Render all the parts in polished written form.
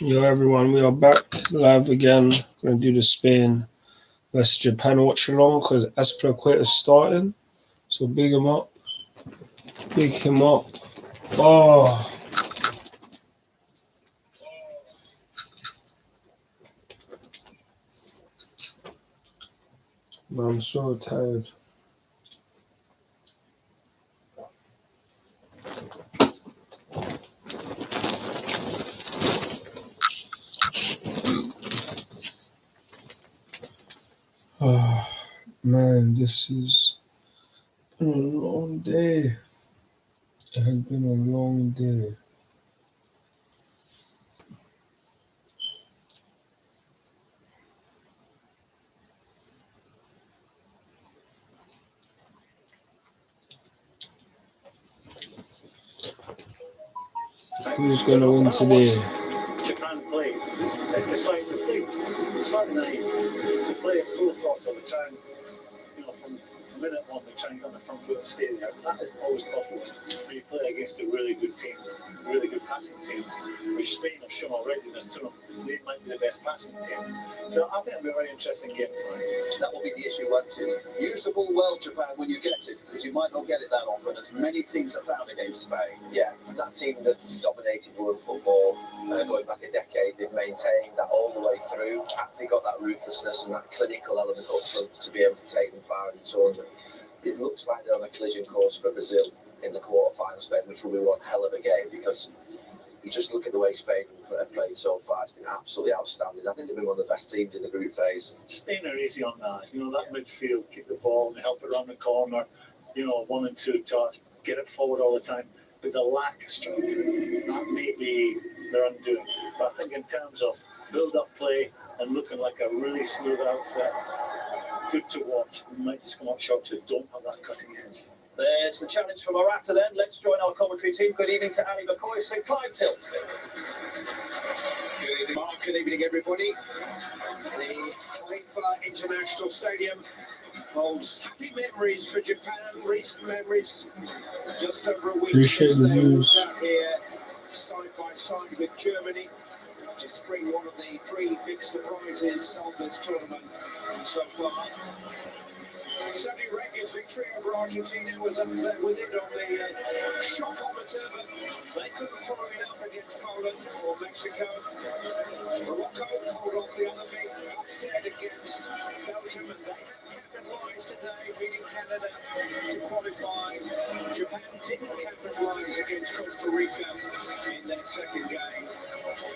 Yo, everyone, we are back live again. Gonna do the Spain versus Japan Watchalong because azpilicueta is starting. So big him up. Oh, man, I'm so tired. Oh, man, this has been a long day. It has been a long day. Who's gonna win today? Japan play. Decidedly slightly naive. They play at full throttle. They try and, from minute one, they try and get on the front foot and stay there. That is always possible when you play against the really good teams, really good passing teams, which Spain have shown already in this tournament. They might be the best passing team. So I think it'll be a very interesting game tonight. That will be the issue, won't it? Use the ball well, Japan, when you get it, because you might not get it that often, as many teams have found against Spain. Yeah, that team that dominated world football going back a decade, they've maintained that all the way through. They got that ruthlessness and that clinical element up front to be able to take them far in the tournament. It looks like they're on a collision course for Brazil in the quarterfinals, Ben, which will be one hell of a game, because you just look at the way Spain have played so far. It's been absolutely outstanding. I think they've been one of the best teams in the group phase. Spain are easy on that. That midfield, kick the ball and help it around the corner, 1 and 2 touch, get it forward all the time. There's a lack of stroke. That may be their undoing. But I think in terms of build-up play and looking like a really smooth outfit, good to watch. We might just come up short that don't have that cutting edge. There's the challenge for Morata then. Let's join our commentary team. Good evening to Ali McCoy, St. Clive Tilsley. Good evening, Mark. Good evening, everybody. The Haifa International Stadium holds happy memories for Japan, recent memories. Just over a week Appreciate since the they views. walked out here side by side with Germany to spring one of the 3 big surprises of this tournament so far. Certainly Reagan's victory over Argentina was up there with it on the shockometer, but they couldn't follow it up against Poland or Mexico. Morocco pulled off the other big upset against Belgium, and they have capitalised today, beating Canada to qualify. Japan didn't capitalise against Costa Rica in their second game,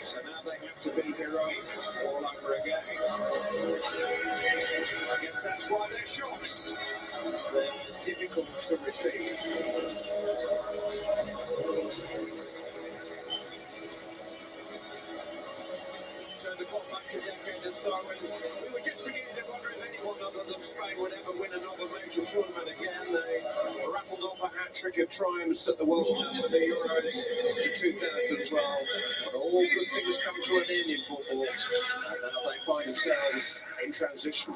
so now they have to be heroic all over again. I guess that's why they're shocks. They're difficult to repeat. Turn the clock back a decade or so, and we were just beginning to wonder if anyone other than Spain would ever win another major tournament again. They rattled off a hat-trick of triumphs at the World Cup and the Euros to 2012. But all good things come to an end in football, and now they find themselves in transition.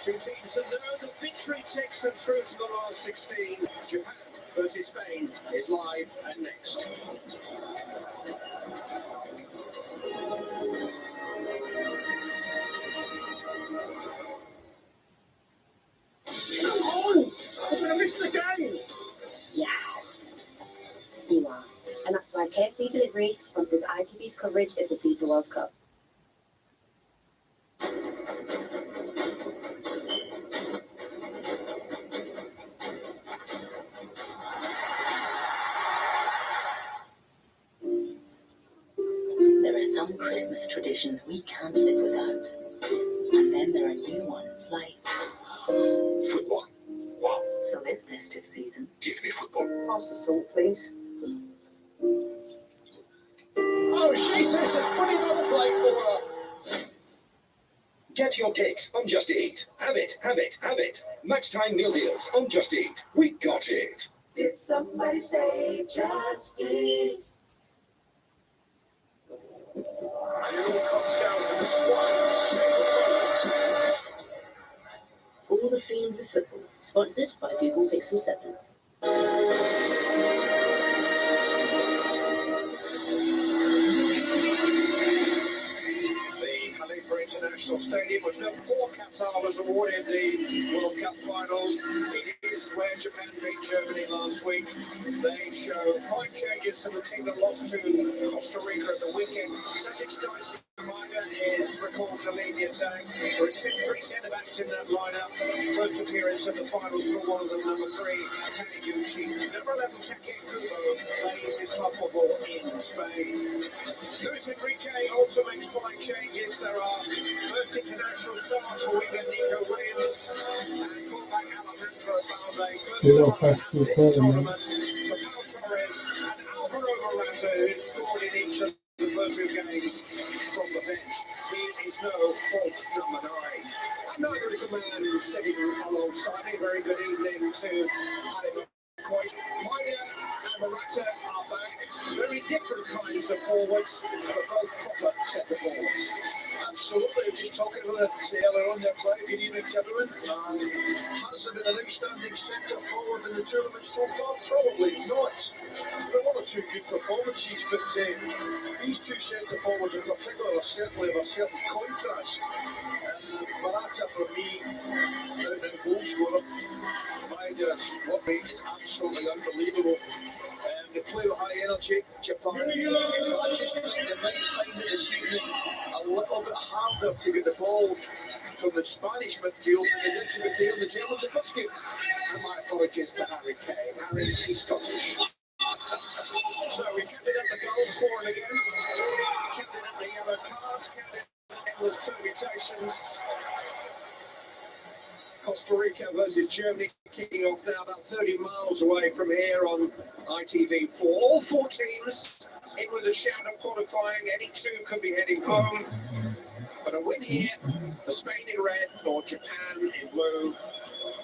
Two teams that know that victory takes them through to the last 16. Japan versus Spain is live and next. Come on! I'm going to miss the game! Yeah, you are. And that's why KFC Delivery sponsors ITV's coverage of the FIFA World Cup. There are some Christmas traditions we can't live without. And then there are new ones like Football. Wow. so this festive season. Give me football. Pass the salt, please. Oh, Jesus has put another plate for her. Get your kicks on Just Eat. Have it, have it, have it. Match time meal deals on Just Eat. We got it. Did somebody say just eat? And it all comes down to this one single moment. All the Fiends of Football, sponsored by Google Pixel 7. The Khalifa International Stadium was built before Qatar was awarded the World Cup finals. It is where Japan beat Germany last week. They show 5 changes to the team that lost to Costa Rica at the weekend. Cedric Dyson is recalled to lead the attack. There is 3 centre-backs in that lineup. First appearance at the finals for one of them, number 3, Taniguchi. Number 11, Take Kubo, plays his club football in Spain. Luis Enrique also makes 5 changes. There are first international starts for winger Nico Williams and fullback Alejandro Balde. First starts at this tournament for Pau Torres and Alvaro Morata, who scored in each of the first 2 games from the bench. He is no false number 9. And neither is the man sitting alongside me. Very good evening to Adam Quite. Maya and Morata are back. Very different kinds of forwards, but both proper centre forwards. Absolutely, just talking to the earlier on their play. Good evening, gentlemen. Has there been an outstanding centre forward in the tournament so far? Probably not. There were 1 or 2 good performances, but these 2 centre forwards in particular are certainly of a certain contrast. Morata, for me, the goal scorer, what rate is absolutely unbelievable. They play with high energy, Japan. I just think they might find it this evening a little bit harder to get the ball from the Spanish midfield than it to be on the Germans' first game. And my apologies to Harry Kane. Harry is Scottish. So we counted up the goals for and against, counted up the yellow cards, counted up endless permutations. Costa Rica versus Germany kicking off now about 30 miles away from here on ITV4. All 4 teams in with a shout of qualifying. Any 2 could be heading home. But a win here for Spain in red or Japan in blue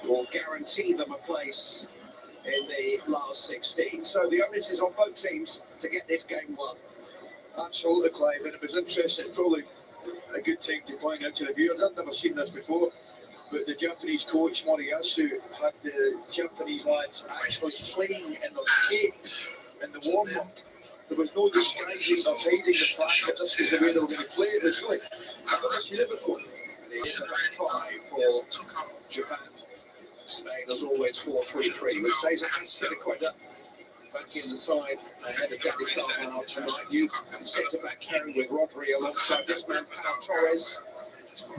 will guarantee them a place in the last 16. So the onus is on both teams to get this game won. Absolutely, Clive. And it was interesting. It's probably a good thing to point out to the viewers. I've never seen this before. But the Japanese coach, Moriyasu, had the Japanese lads actually playing in their shades in the warm-up. There was no disguising or hiding the fact that this was the way they were going to play it. It's really, I've never seen it before. And it is a back 5 for Japan. Spain, as always, 4-3-3, which says azpilicueta back in the side ahead of Gabby Carvajal tonight. You centre-back carry with Rodri alongside this man, Pau Torres.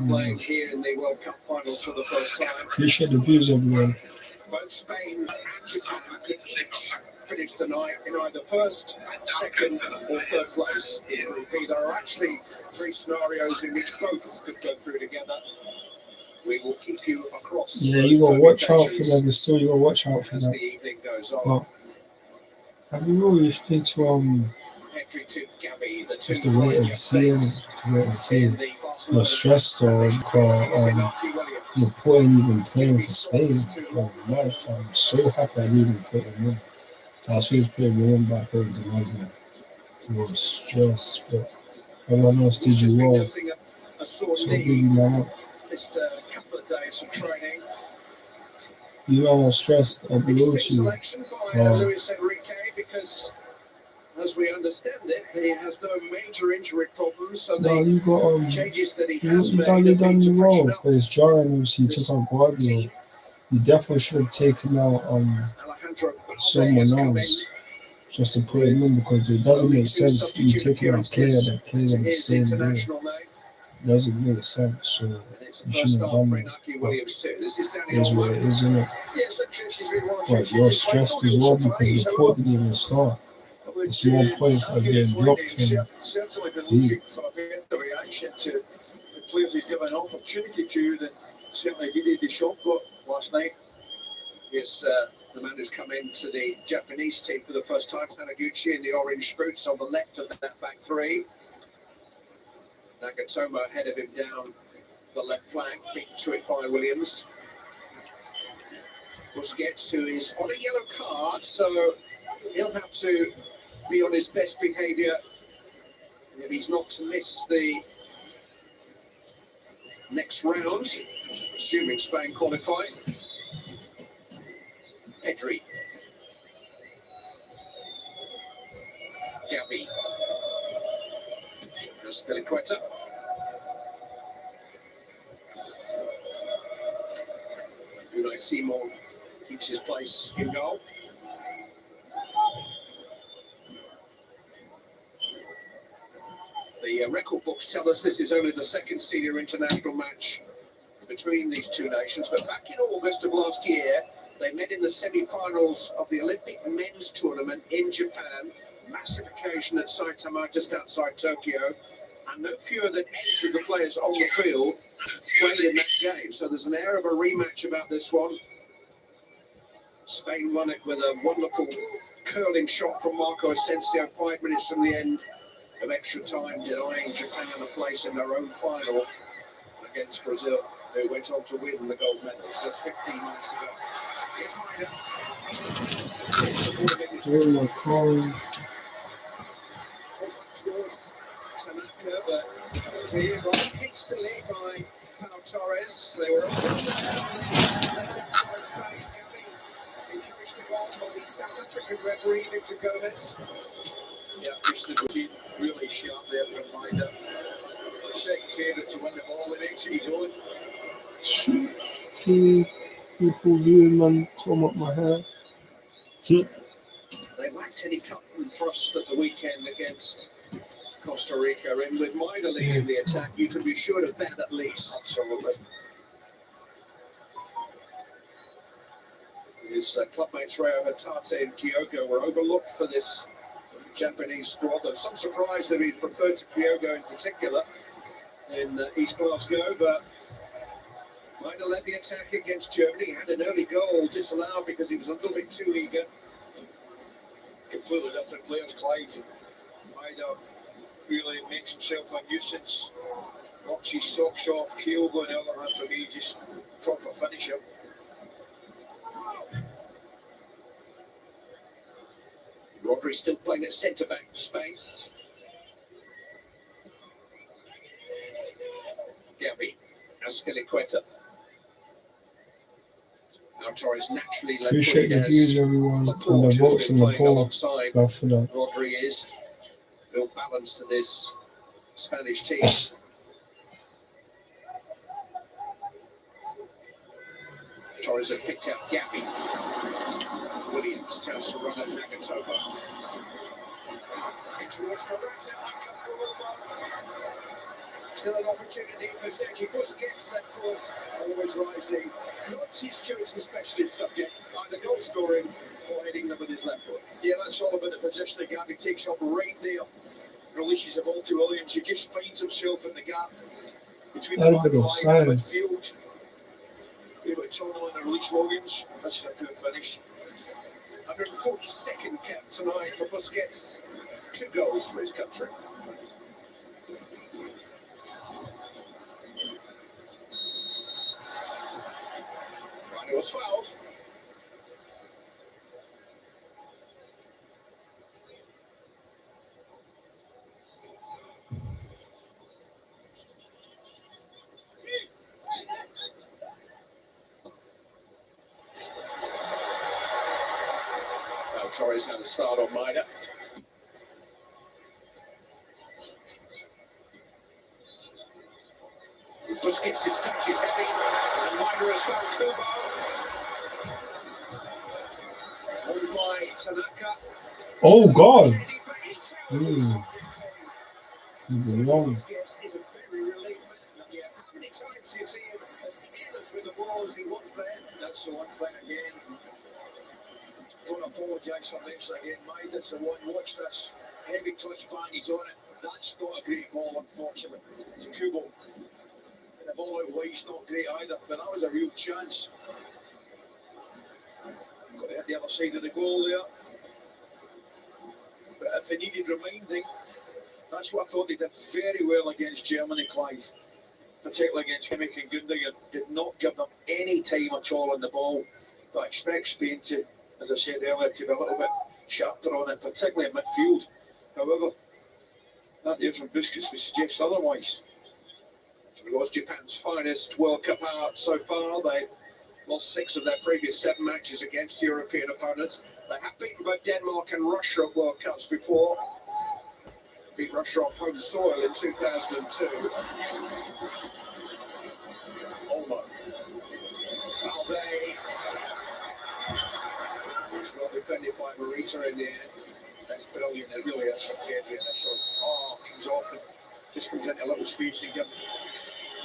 Playing here in the World Cup finals for the first time. Appreciate the views, everyone. Both Spain and Japan could each finish the night in either first, second, or third place. There are actually 3 scenarios in which both could go through together. We will keep you across. Yeah, you gotta watch out for them. Still, you gotta watch out for as that. the evening goes on. But have you always need to Entry to Gabby, the have to wait and see. Have to wait and see. You're stressed or you're putting even playing for Spain. Oh, man, I'm so happy I didn't even put him in. So I was supposed to put him in back home to London. It was stressed, but everyone else did you well. So big man up. missed a couple of days of training. You know, I'm stressed. I'm It's below this you. selection by Luis Enrique because, as we understand it, he has no major injury problems. So No, the you got changes that he you, has you made done have been to you freshen wrong. up But it's jarring. Obviously, you this took out Guardiola. team. You definitely should have taken out Alejandro Balde has someone come in else just to put him in because it doesn't only make two sense you substitute taking out a player appearances that played to on the his same day. international name. It doesn't make sense. So And it's the you first shouldn't have start done for that. Inaki But Williams too. This is it Danny is what Olmo. it is, isn't it? Yes, look, she's been one or two But you're changes. But I stressed thought as it was well because surprised. the However, port didn't even start. I would It's more points that are argue getting the dropped findings from certainly been me. looking for a bit of reaction to the players he's given an opportunity to that certainly Didier Deschamps got last night. Is the man who's come into the Japanese team for the first time, Taniguchi in the orange boots on the left of that back three. Nagatomo ahead of him down the left flank, beaten to it by Williams. Busquets, who is on a yellow card, so he'll have to be on his best behaviour if he's not to miss the next round, assuming Spain qualify. Pedri. Gavi. Azpilicueta. Unai Simon keeps his place in goal. The record books tell us this is only the second senior international match between these two nations, but back in August of last year, they met in the semi-finals of the Olympic men's tournament in Japan. Massive occasion at Saitama, just outside Tokyo, and no fewer than 8 of the players on the field played in that game. So there's an air of a rematch about this one. Spain won it with a wonderful curling shot from Marco Asensio 5 minutes from the end of extra time, denying Japan a place in their own final against Brazil, who went on to win the gold medals just 15 months ago. Here's Oh my God. towards Tanaka, but cleared on hastily by Pau Torres. They were on the left-hand side Spain. Gavi encouraged the goal by the South African referee Victor Gomez. Yeah, Christian was really sharp there from Maida. Second favourite to win the ball in each his own. People viewing man come up my hair. They lacked any cut and thrust at the weekend against Costa Rica, and with Maida leading the attack, you could be sure of that at least. Absolutely. His clubmates Reo Hatate and Kyogo were overlooked for this Japanese squad. There's some surprise that he's preferred to Kyogo in particular in East Glasgow, but Maida led the attack against Germany. Had an early goal disallowed because he was a little bit too eager. Completely different players, Clyde. Maida really makes himself a nuisance. Knocks his socks off. Kyogo, on the other hand, for me, just proper finisher. Rodri still playing at centre back for Spain. Gavi, Azpilicueta. Now Torres naturally led Appreciate the views, everyone, and the votes on the poll. Love for that. Rodri is real balance to this Spanish team. Torres has picked out Gavi. Williams tells to run at Nagatomo. In towards Morata. Still an opportunity for Sergi Busquets, left foot, always rising. Not his chosen specialist subject, either goal scoring or heading them with his left foot. Yeah, that's all about the position that Gavi takes up right there. Releases the ball to Williams, he just finds himself in the gap between the back line and midfield. Bit of a tunnel and a release Williams. That's a good finish. 142nd cap tonight for Busquets. 2 goals for his country. Right, it was fouled. Torres had a start on Maida. Busquets, his touch is heavy, and Maida has found Kubo. Won by Tanaka. Oh God! Wrong. Is a very relieved man. Yeah, how many times do you see him as careless with the ball as he was there? That's the one thing again. Don't apologise for this again, mate. That's the one. Watch this. Heavy touch bang, he's on it. That's not a great ball, unfortunately. It's Kubo. And the ball out wide's not great either, but that was a real chance. Got to hit the other side of the goal there. But if it needed reminding, that's what I thought they did very well against Germany, Clive. Particularly against Kimmich and Gundogan. Did not give them any time at all on the ball. But I expect Spain to, as I said earlier, to be a little bit sharper on it, particularly in midfield. However, that there from Busquets would suggest otherwise. It was Japan's finest World Cup out so far. They lost 6 of their previous 7 matches against European opponents. They have beaten both Denmark and Russia at World Cups before. Beat Russia on home soil in 2002. Olmo. Valde. It's well defended by Morita in the end. That's brilliant. It really is from Pedri initially. Oh, comes off and just comes into a little space and gives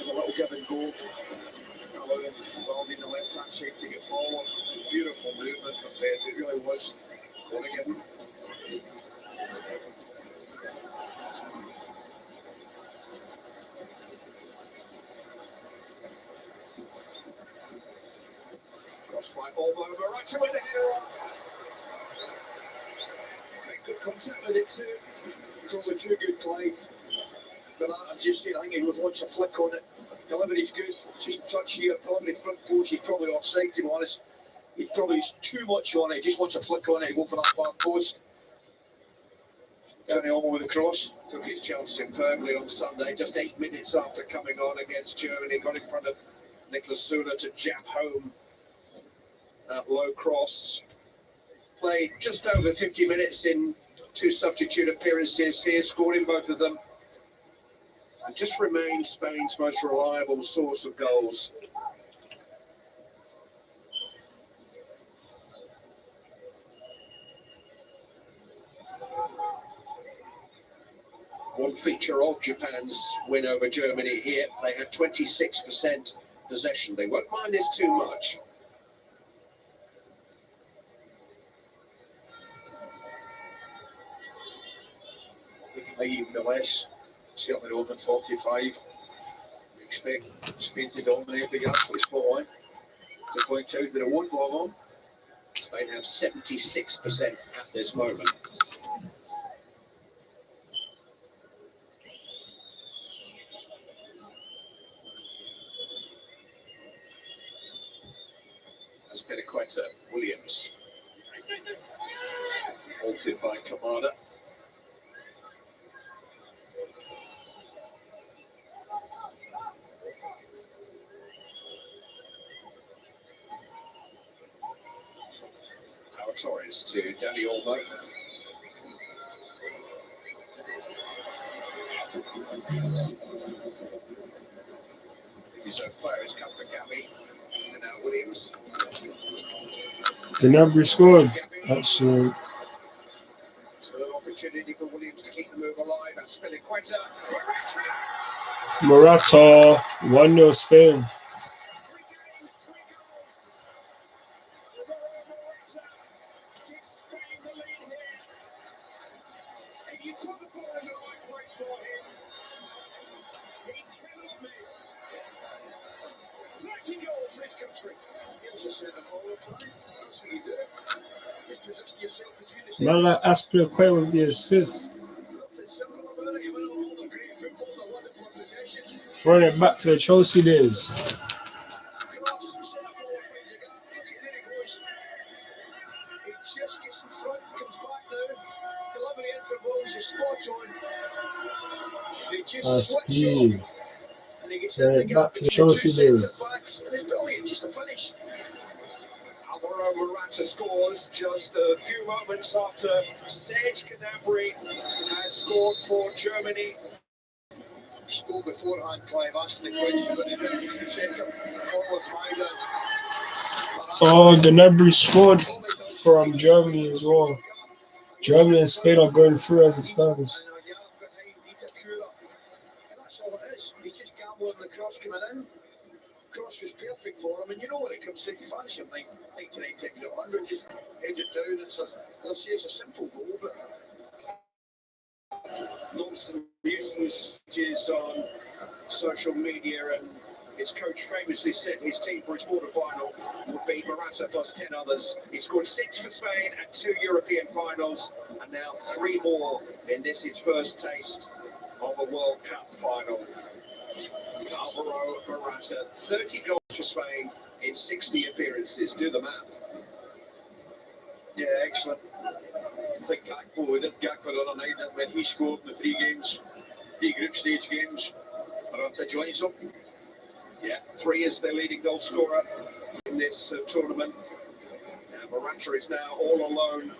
a little give and go. Allowing Valde in the left hand side to get forward. Beautiful movement from Pedri. It really was. What a give. Crossed by Olmo, Morata with it. Make good contact with it too. Probably too good, Clive. But I've just seen, I think he would watch a flick on it. Delivery's good. Just touch here, probably front post. He's probably offside, to be honest. He probably is too much on it. He just wants a flick on it. He go for that far post. Johnny Olmo with a cross. Took his chance superbly on Sunday. Just 8 minutes after coming on against Germany. Got in front of Nicholas Sula to jab home that low cross. Played just over 50 minutes in 2 substitute appearances here, scoring both of them. And just remains Spain's most reliable source of goals. One feature of Japan's win over Germany here, they had 26% possession. They won't mind this too much. Maybe even less. Certainly over 45. Expect Spain to dominate the absolute spotlight. To point out that it won't go on. Spain have 76% at this moment. Azpilicueta, Williams. Halted by Kamada. Torres to Danny Olmo. His own player has come for Gabby. And now Williams. Gnabry scored. Absolute. So an opportunity for Williams to keep the move alive. Azpilicueta. Morata. 1-0 Spain. You put the ball in the right place for him. He cannot miss. 30 goals for his country. He was a centre forward, Clive. That's what you do. Just possess yourself between the centre. Not like Azpilicueta with the assist. Nothing simple about it. You win all the great football, the wonderful possession. Throwing it back to the Chelsea days. Cross, centre forward finds a gap. Look at there he goes. He just gets in front, comes back now. Delivery into balls is spot on. They just That's switch speed. off. And he gets in the Back gap to the between the Chelsea two days. centre backs. And it's brilliant, just a finish. Alvaro Morata scores just a few moments after Serge Gnabry has scored for Germany. He spoke beforehand, Clive, asking the question, but it is the centre forwards wider. Oh, Gnabry scored from Germany as well. Germany and Spain are going through as it stands. That's all it is. He's just gambling the cross coming in. Cross was perfect for him, and you know when it comes to fancy him, like 99 times out of 100, just edge it down. It's a simple goal, but lots of messages on social media, and his coach famously said his team for his quarter-final would be Morata plus 10 others. He scored 6 for Spain at 2 European finals, and now 3 more in this his first taste of a World Cup final. Alvaro Morata, 30 goals for Spain in 60 appearances. Do the math. Yeah, excellent. I think Gakpo the other night when he scored in the 3 group stage games. I don't know if join some. Yeah, 3 is their leading goal scorer in this tournament. Morata is now all alone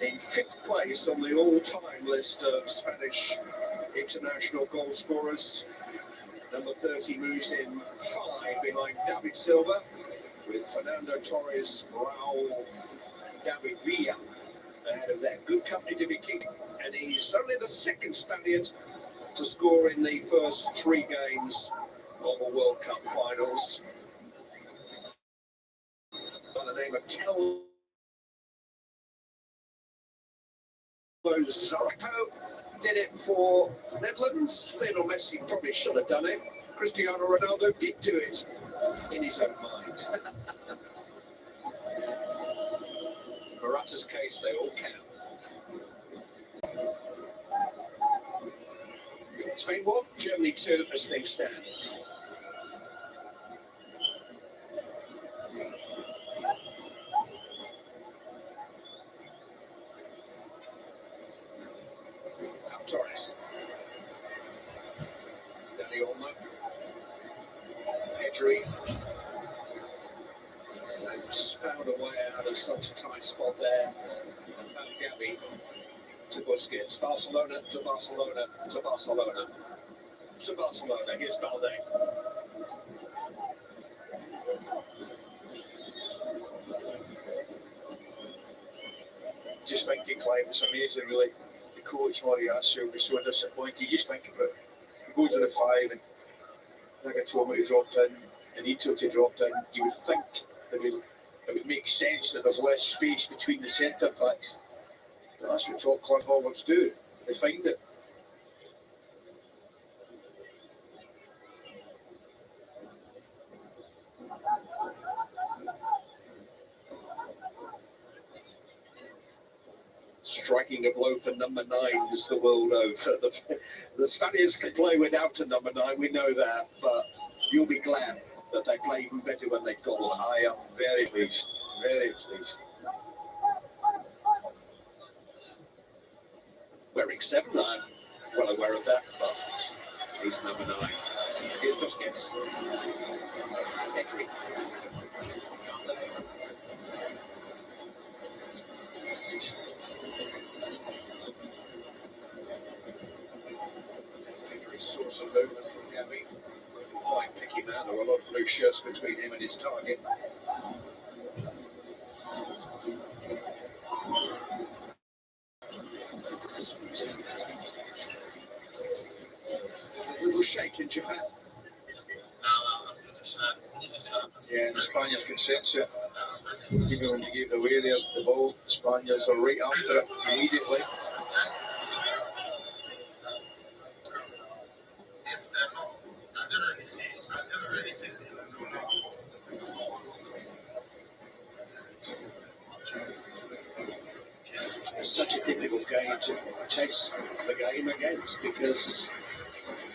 in 5th place on the all-time list of Spanish international goal scorers. Number 30 moves in 5 behind David Silva, with Fernando Torres, Raul, David Villa ahead of their good company to be keeping. And he's only the 2nd Spaniard to score in the first 3 games of the World Cup finals. By the name of Zarco did it for Netherlands. Lionel Messi probably should have done it. Cristiano Ronaldo did do it in his own mind. Morata's case, they all count. Spain 1, Germany 2 as things stand. Torres. Danny Olmo. Pedri. And just found a way out of such a tight spot there. And found Gavi to Busquets. Barcelona to Barcelona to Barcelona to Barcelona. Here's Balde. Just thinking, Clive, it's amazing, really. The coach, Moriarty, was so disappointed. You just think about it. He goes to the 5 and Nagatomo dropped in, and Ito dropped in. You would think it would make sense that there's less space between the centre backs. But that's what top club forwards do. They find it. Striking a blow for number 9 is the world over. The Spaniards can play without a number 9, we know that, but you'll be glad that they play even better when they've got one. I am very pleased, very pleased. Wearing 7, I'm well aware of that, but he's number 9. Here's Busquets. Pedri. Saw some movement from Gavi. Quite picky man. There were a lot of blue shirts between him and his target. A little shake in Japan. Yeah, the Spaniards can sense it. Even when you give away the ball, the Spaniards are right after it immediately. It's such a difficult game to chase the game against because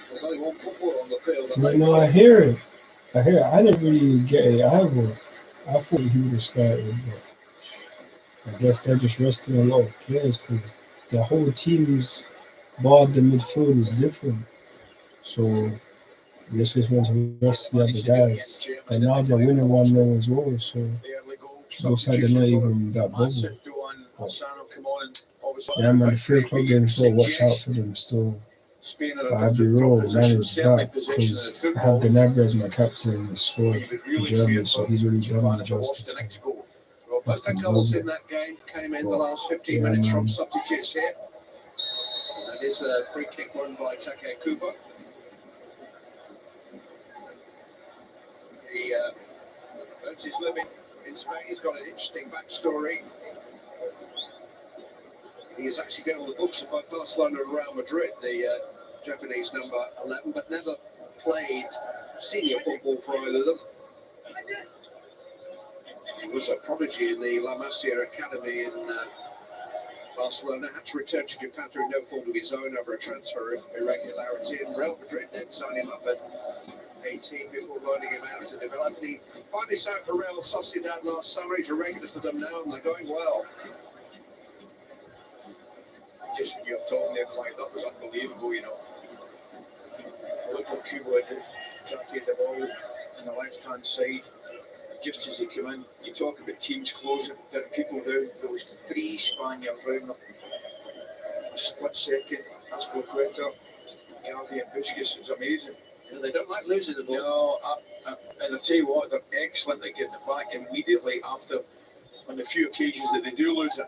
there's only one football on the field. No, I hear it. I didn't really get it either. I thought he would have started, but I guess they're just resting a lot of players because the whole team's bar the midfield is different. So this just went to rest the other guys. And now they're winning 1-0 as well. So Looks like they're not even that bothered. But, yeah, man, the 3 o'clock games, got to watch out for them still. But I'll be real, Lannon's back because I have Gnabry as my captain in the squad for Germany, so he's really done me justice. Both goals in that game came in the last 15 minutes from substitutes here. That is a free kick won by Take Kubo. He earns his living in Spain. He's got an interesting backstory. He has actually been on the books of both Barcelona and Real Madrid, the Japanese number 11, but never played senior football for either of them. He was a prodigy in the La Masia Academy in Barcelona, had to return to Japan through no fault of his own over a transfer irregularity, and Real Madrid then signed him up at 18 before loaning him out to develop. And he finally signed for Real Sociedad last summer. He's a regular for them now, and they're going well. Just when you're talking there, Clive, that was unbelievable, you know. Look what Kubo did, exactly the ball on the left-hand side. Just as he came in, you talk about teams closing, there are people there was 3 Spaniards round them. A split second, azpilicueta, Gavi and Busquets is amazing. And they don't like losing the ball. No, and I tell you what, they're excellent at getting it back immediately after, on the few occasions that they do lose it.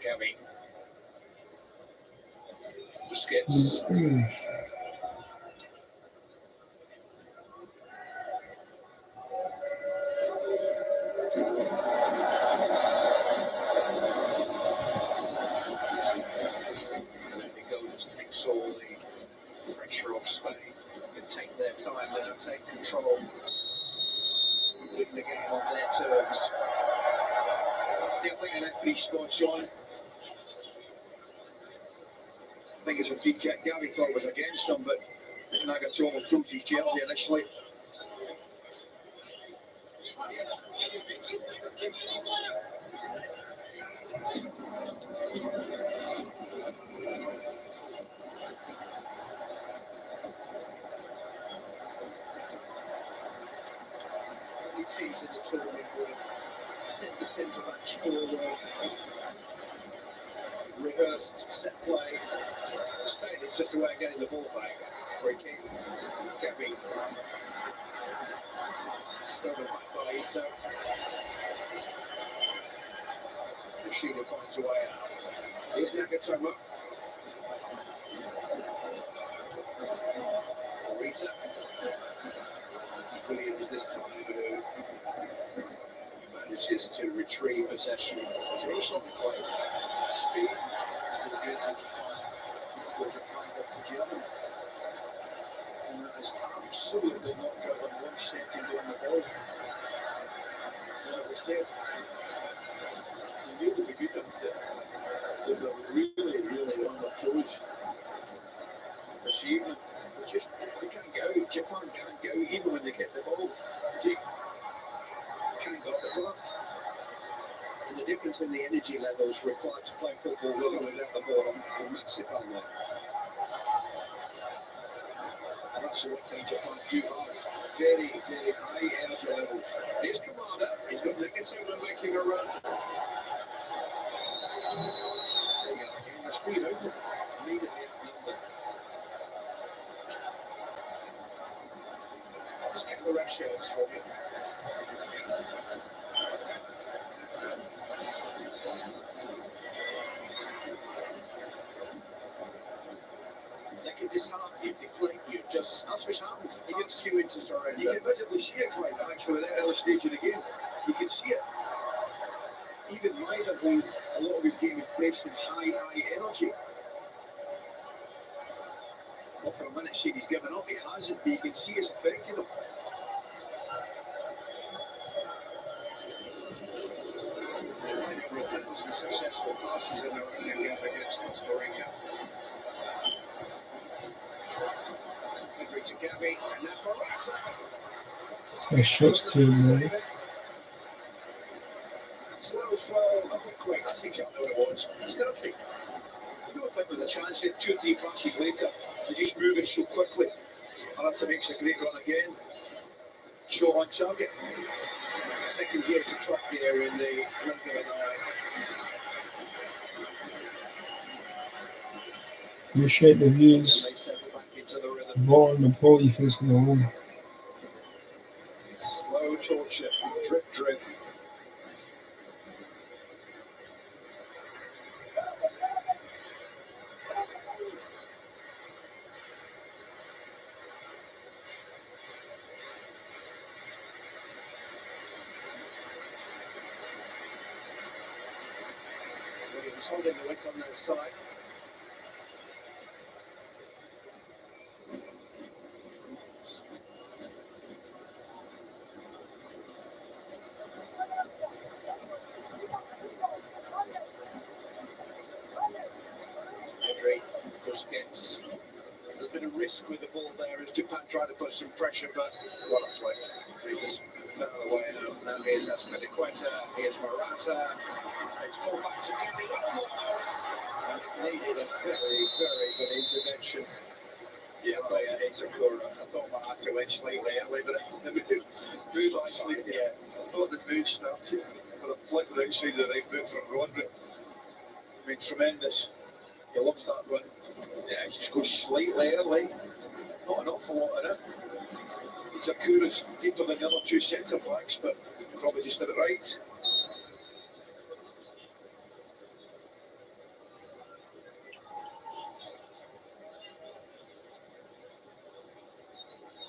Gavi. Busquets. Takes all the pressure off Spain. They can take their time, let them take control, win the game on their terms. They're waiting at 3 spots on. I think it's a free kick. Gavi thought it was against him, but Nagatomo pulled his jersey initially. Teams in the tournament will set the centre backs forward, rehearsed set play. Spain, it's just a way of getting the ball back. Free kick. Gavi. Stolen back by Ito. Machina finds a way out. Here's Nagatomo. Rita. Williams this time who manages to retrieve possession. He's not quite speed. It's been good with a kind of Germany. And that is absolutely not got 1 second on the ball. And as I said, they need to be good at it. They're really, really on their toes this evening. It's just, they can't get out. Japan can't get out even when they get the ball. They just can't get the track. And the difference in the energy levels required to play football with and without the ball are massive, aren't they? And that's what I think Japan do have. Very, very high energy levels. Here's Kamada. He's got Nagatomo making a run. There you go. The speed open. Immediately outnumbered. Let's get the red shirts for you. They can dishearten you, deflate you, just that's what's happened. He gets you into surrender. You can visibly see it, Clive, actually, at that early stage of the game. You can see it. Even Ryder, who a lot of his game is based in high energy. Not for a minute saying he's given up, he hasn't, but you can see it's affected him. Some successful passes in the game against Costa Rica. Gabby, and now Morata. Nice shots too, man. Slow, quick. That's exactly what it was. It's nothing. I don't think there's a chance here. 2 or 3 passes later, they just move it so quickly. Morata makes a great run again. Shot on target. Second gear to top gear in the blink of an eye. Appreciate the views. And they settle back into the rhythm. Vote on the poll you think's gonna win. Slow torture, drip. Williams holding the wick on that side. Busquets. A little bit of risk with the ball there as Japan tried to put some pressure, but what a flick. They just put it away now. Now here's azpilicueta, here's Morata. It's pulled back to Gabby. And it needed a very, very good intervention. Yeah, player Itakura. I thought Morata went slightly early, but the move actually, yeah. I thought the move started with a flick that actually the right move from Rodri. I mean, tremendous. He loves that run. Yeah, he just goes slightly early. Not an awful lot in it. Itakura's deeper than the other 2 centre backs, but probably just did it right.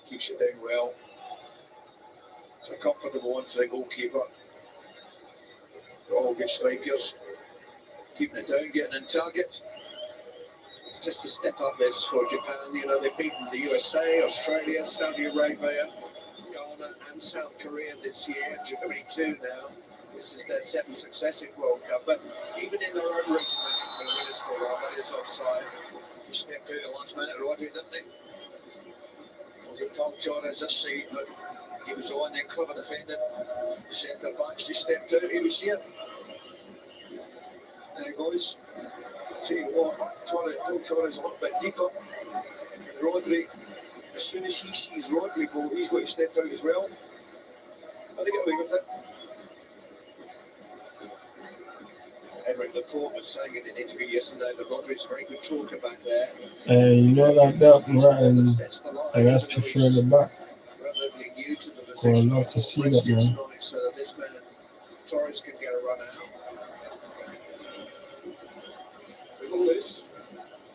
Keeps it down well. It's a comfortable one for the goalkeeper. They're all good strikers. Keeping it down, getting in target. It's just a step up this for Japan. You know, they've beaten the USA, Australia, Saudi Arabia, Ghana and South Korea this year. Germany too now. This is their 7th successive World Cup. But even in their own region, they're going to win us for a while. That is offside. He stepped out the last minute, Rodri, didn't he? Was it Tom Torres this seat? But he was on there, clever defending. The centre backs, he stepped out, he was here. There he goes. Tell you what, Torres a little bit deeper. Rodri, as soon as he sees Rodri go, he's going to step out as well. How do they get away with it? Edward Laporte was saying in an interview yesterday that Rodri's a very good talker back there. You know that Martin, I guess, prefer the back. Relatively new to the So I'd position. love to see that, man. So that this man, Torres, can get a run out. With all this,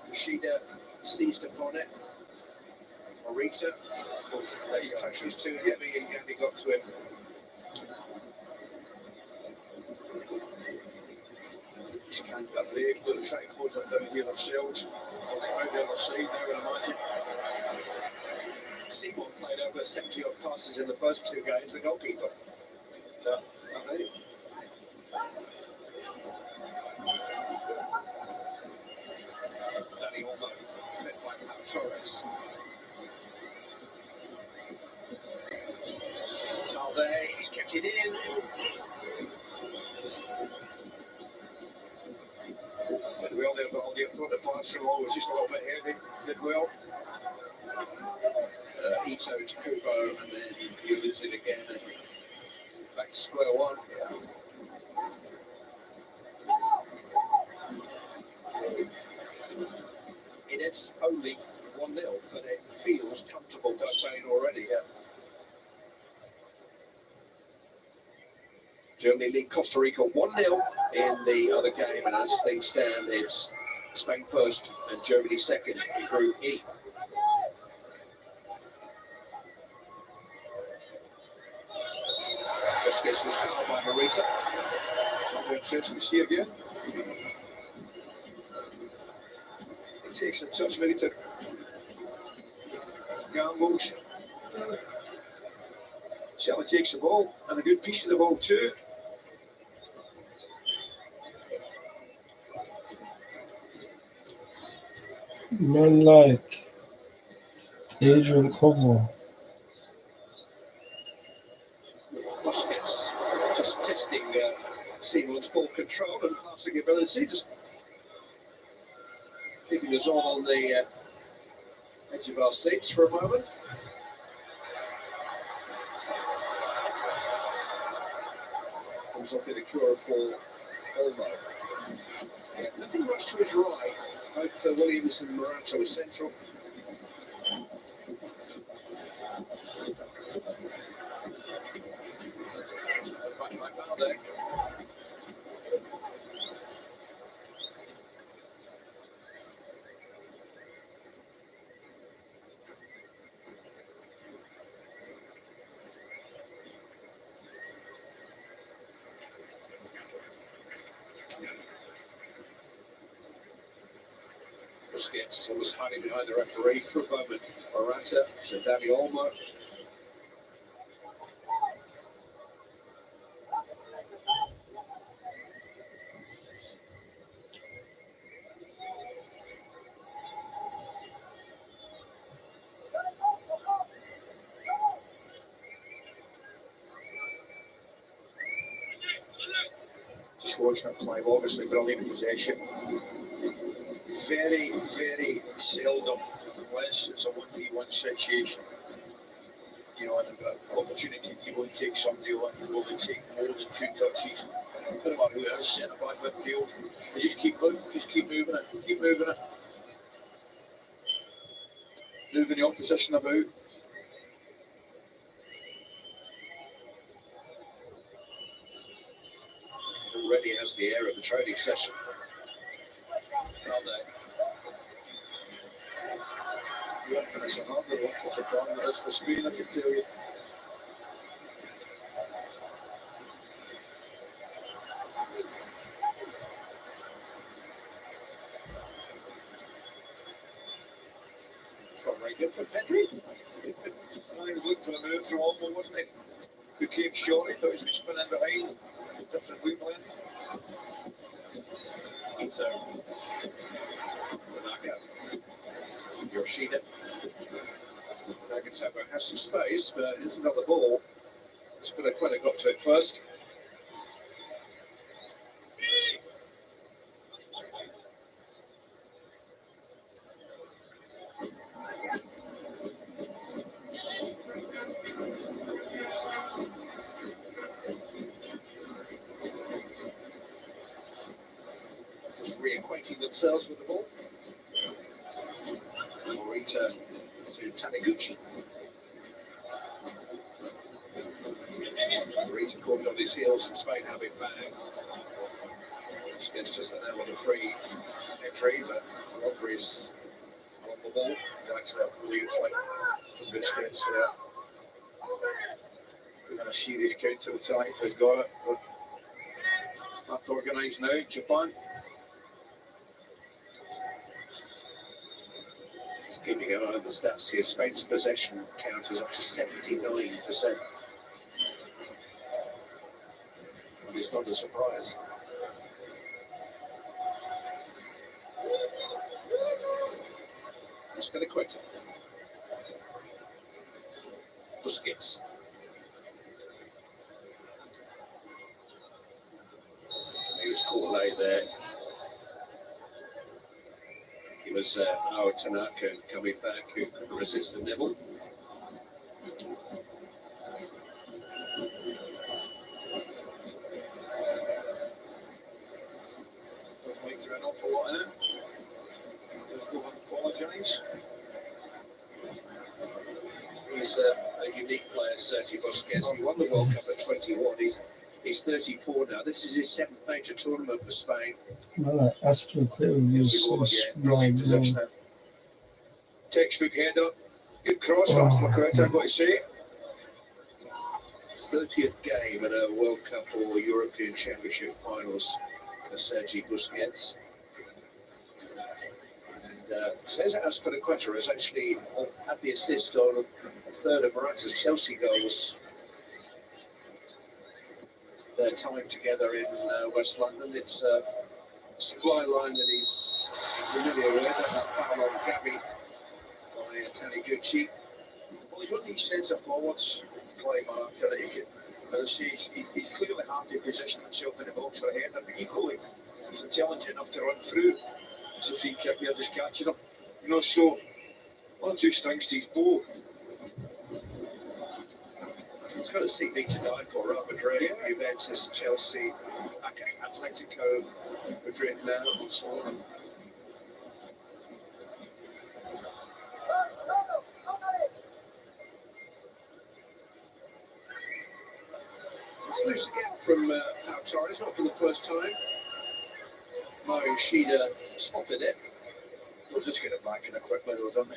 Yoshida seized upon it. Morita, his touch was too heavy and Gabby got to him. Japan got there, got to try and close that down here themselves. On the ground the other side now, I would imagine. Seymour played over 70 odd passes in the first 2 games, the goalkeeper. So, not ready. Danny Olmo, fed by Pau Torres. Alde, he's kept it in. Did well there, Valdi. I thought the pass from all was just a little bit heavy. Did well. Ito to Kubo, and then you lose it again. And back to square one. It is only 1-0, but it feels comfortable to Spain already. Yeah. Germany lead Costa Rica 1-0 in the other game, and as things stand, it's Spain first and Germany second in Group E. Busquets was fouled by Morita. Not doing church monsieur again. He takes a touch, Morita. Gambles. Shella takes the ball, and a good piece of the ball too. Man, like, Adrian Cobo. Busquets just testing Seaman's ball control and passing ability, just keeping us all on the edge of our seats for a moment. Comes up in a cure for Olmo. Yeah, nothing much to his right. Both Williams and Morata were central. Back there. Busquets always hiding behind the referee for a moment. Morata to Dani Olmo. Just watching that play, obviously brilliant possession. Very, very seldom, unless it's a 1v1 situation, you know, and they've got an opportunity to go and take somebody on, will they take more than 2 touches? Doesn't matter who it is, centre back, midfield, they just keep moving it, moving the opposition about. Already has the air of the training session. Yeah, and it's a harder one to take on than it is for Spain, I can tell you. It's not very good for Pedri. He was looking for the move through Olmo, wasn't he? Who came short, he thought he was spinning behind. Different wavelength. And so, Tanaka. Yoshida. Nagatomo has some space, but hasn't got the ball. Azpilicueta got to it first. Just reacquainting themselves with the ball. Morita to Taniguchi. Morita caught on his heels and Spain have it back. It's just an element of free entry, but Rodri is on the ball. He's actually a brilliant flight from Busquets there. We're going to see this counter attack if they've got it. But that's organised now, Japan. It's keeping an eye on the stats here. Spain's possession count is up to 79%. And it's not a surprise. Azpilicueta. Busquets. He was caught late there. It was our Tanaka coming back who couldn't resist the nibble. Wait to run off for what I know. Just go and apologise. He's a unique player, Sergio Busquets. He won the World Cup at 21. He's 34 now. This is his 7th major tournament for Spain. Well, Azpilicueta was so strong. Textbook header. Good cross from Azpilicueta, I've got to say. 30th game at a World Cup or European Championship finals for Sergio Busquets. And Cesar Azpilicueta has actually had the assist on a third of Morata's Chelsea goals. Their time together in West London. It's a supply line that he's familiar with. That's Watchalong by Taniguchi. Well, he's one of these centre forwards, Clive, as I say, he's clearly hard to position himself in the box for a header, but equally, he's intelligent enough to run through. It's a free kick there, just catches him. You know, so, one or two strings to his bow. He's got a CV to die for: Real Madrid, Juventus, Chelsea, Atletico Madrid now, and so on. It's loose again from Lautaro. It's not for the first time. Mario Yoshida spotted it. We'll just get it back in a quick little, don't we?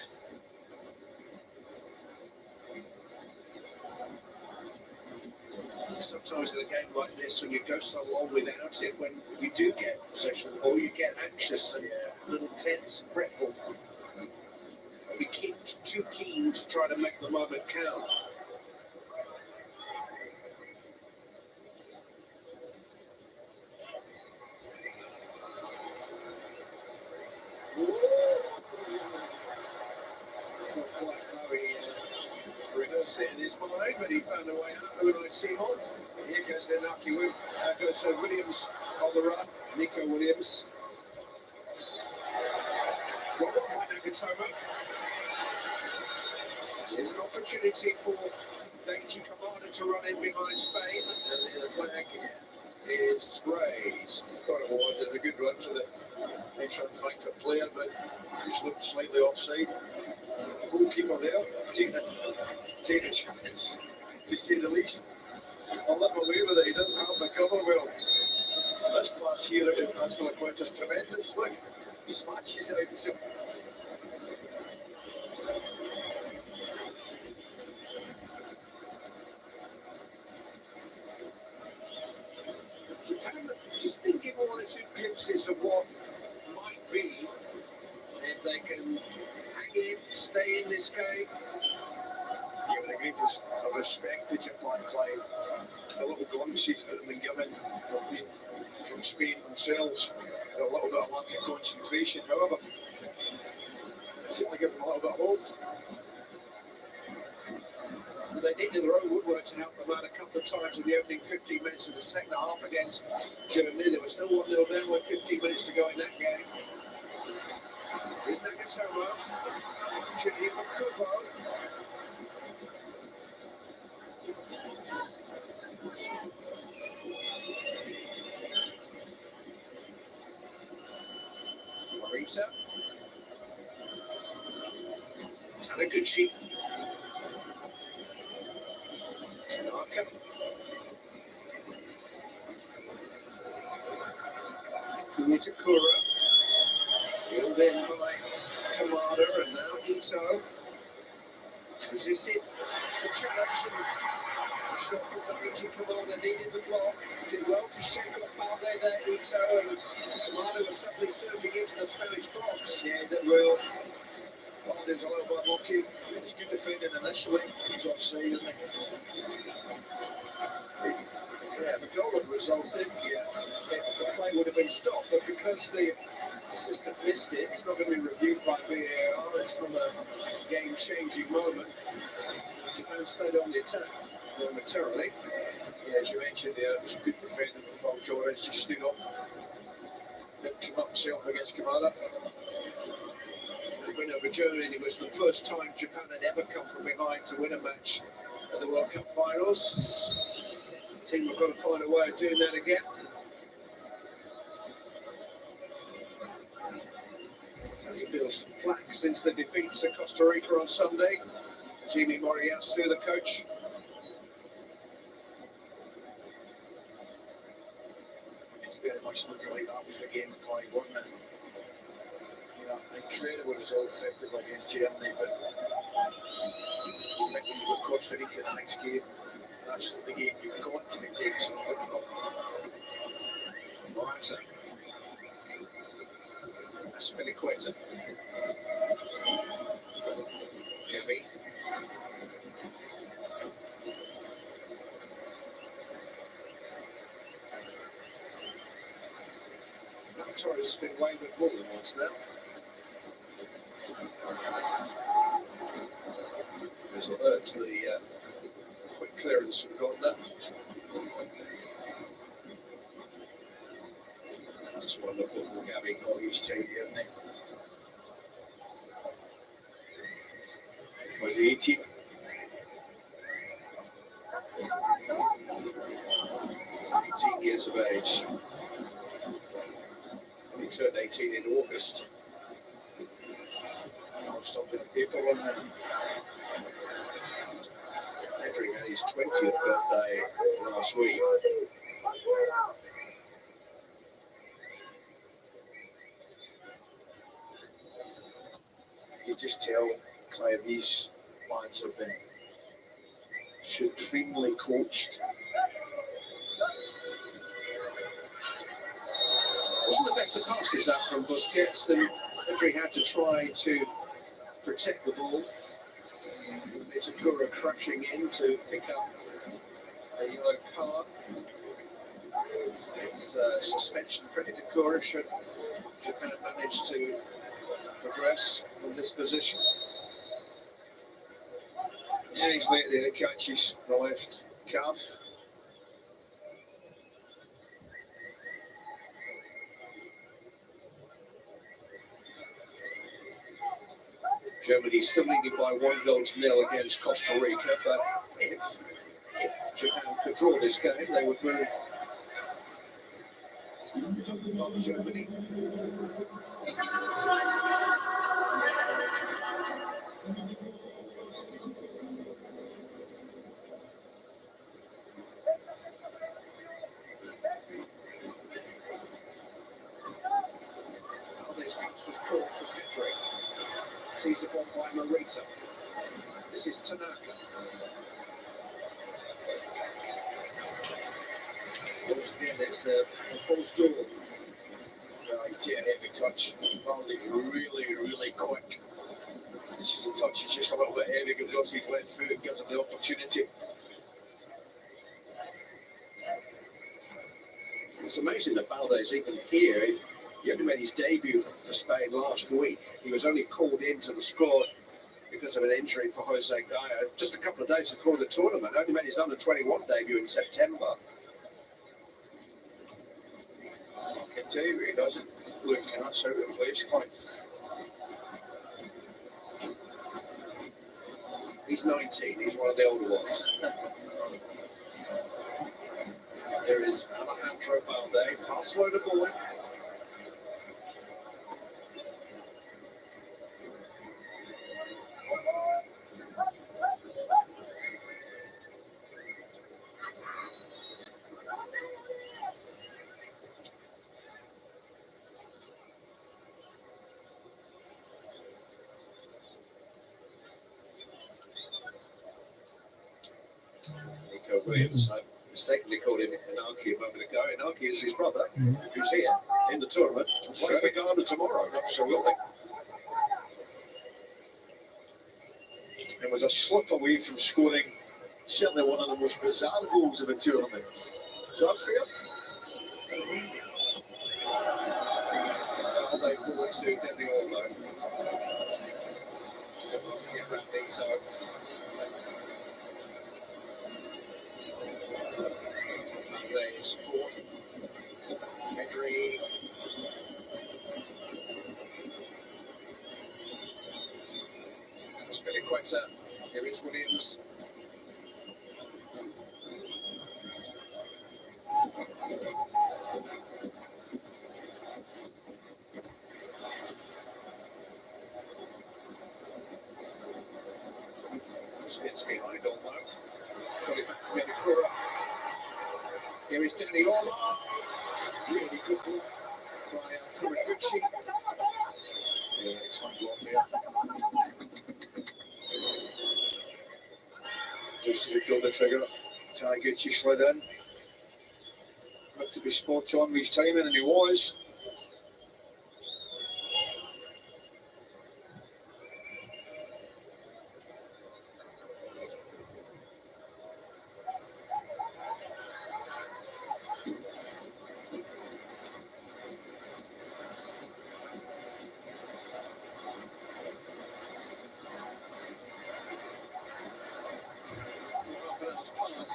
Sometimes in a game like this, when you go so long without it, when you do get possession of the ball, you get anxious and a little tense and fretful. We keep too keen to try to make the moment count. It's not quite how he rehearsed it in his mind, but he found a way out. When I see him on, here goes the Naki goes Williams on the run. Nico Williams. Well done by Nagatomo. There's an opportunity for Daichi Kamada to run in behind Spain, and the flag is raised. I thought it was. It was a good run for the extra player, but just looked slightly offside. Goalkeeper there, taking a chance, to say the least. I'll let him away with it. He doesn't have the cover well. This pass here at azpilicueta is tremendous. Look, he smashes it out to Japan just been given one or two glimpses of what might be if they can hang in, stay in this game. Yeah, with the greatest of respect to Japan, Clive. The little glimpses that have been given have been from Spain themselves. A little bit of lack of concentration, however, certainly give them a little bit of hope. And they needed their own woodworks and help them out a couple of times in the opening 15 minutes of the second half against Germany. They were still 1-0 down with 15 minutes to go in that game. Here's Nagatomo. Opportunity for Kubo. Marita. Taniguchi. Tanaka. Kumitakura. Wheeled in by Kamada, and now Ito. It's resisted the challenge, and the shot from Daichi Kamada needed the block. Did well to shake off Balde there, Ito, and Kamada was suddenly surging into the Spanish box. Yeah, did well. Balde's a little bit lucky. It's good defending initially. He's offside, isn't he? Yeah, the goal would resulted. The play would have been stopped, but because the assistant missed it, it's not going to be reviewed by VAR. It's not a game-changing moment. Japan stayed on the attack momentarily. Yeah, as you mentioned there, it was a good defending from Watchalong. Just stood up. Didn't come up himself against Kamada. The win over Germany was the first time Japan had ever come from behind to win a match at the World Cup finals. The team have got to find a way of doing that again. Had to feel some flack since the defeat to Costa Rica on Sunday. Jimmy Moriyasu, the coach. It's very much looking like that was the game of Clive, wasn't it? You know, incredible result effectively against Germany, but I think when you've got Costa Rica in the next game, that's the game you've got to be taking some picking up. Morata. Azpilicueta. Heavy. Torres has been wavered more than once now. was alert to the quick clearance from Gardner. That's wonderful from Gabby Colley's team, isn't it? Was he 18? Years of age. He turned 18 in August. I'll stop with people on that. Entering his 20th birthday last week. You just tell Clive these lads have been supremely coached. Wasn't the best of passes that from Busquets, and Pedri had to try to protect the ball. Itakura crashing in to pick up a yellow card. It's suspension for Itakura should Japan manage to progress from this position. Yeah, he's waiting there to catch his the left calf. Germany still leading by 1-0 against Costa Rica, but if Japan could draw this game, they would move on Germany. Now this pass was caught for Pedri. Sees the ball by Morita. This is Tanaka. Once again, it's a false door. Right, yeah, heavy touch. Baldy's really quick. This is a touch, it's just a little bit heavy, gives off his left foot, gives him the opportunity. It's amazing that Balde's even here. He only made his debut for Spain last week. He was only called into the squad because of an injury for Jose Gaya just a couple of days before the tournament. Only made his under-21 debut in September. I can tell you, he doesn't look that's out of place quite. He's 19, he's one of the older ones. There is Alejandro Balde, pass low the ball. Nico Williams mistakenly called him Inaki a moment ago. Inaki is his brother, who's here in the tournament. Playing for Ghana tomorrow. Absolutely. It was a slip away from scoring certainly one of the most bizarre goals of the tournament. Is that fair? All they forward to Denny Orlo. So we'll have to get around these out. They support Pedri. Azpilicueta. Here is Williams. It's behind Olmo. Got it back to Medicura. Here is Danny Orla. Really good block by Kuriguchi. Yeah, excellent block here. Just as he pulled the trigger, Kuriguchi slid in. Had to be spot on with his timing, and he was.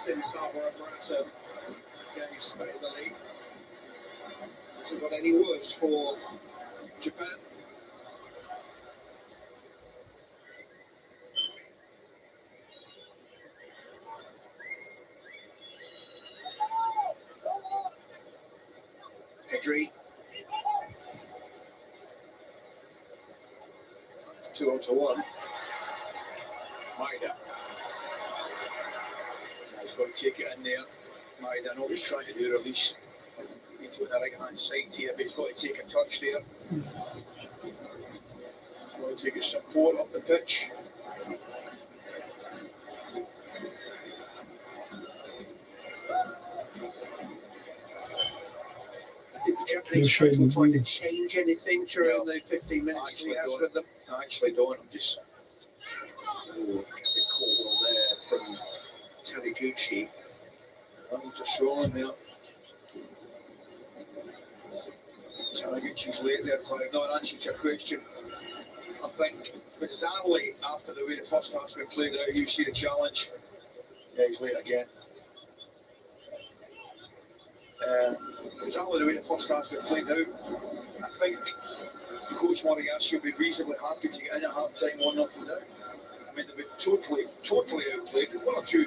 since our Morata gave Spain the lead. Hasn't got any worse for Japan. Pedri. 2-1. Maida. He's got to take it in there. Maida, I know he's trying to do a release into the right hand side here, but he's got to take a touch there. Got to take a support up the pitch. I think the Japanese coach will try to change anything during the 15 minutes he has with them. I actually don't. I'm just a call there from Taniguchi. I'm just rolling there. Taniguchi's late there, Clive. No, in answer to your question, I think bizarrely after the way the first half's been played out, you see the challenge. Yeah, he's late again. Bizarrely the way the first half's been played out, I think Coach Moriyasu will be reasonably happy to get in at half-time 1-0 down. I mean, they've been totally outplayed. One or two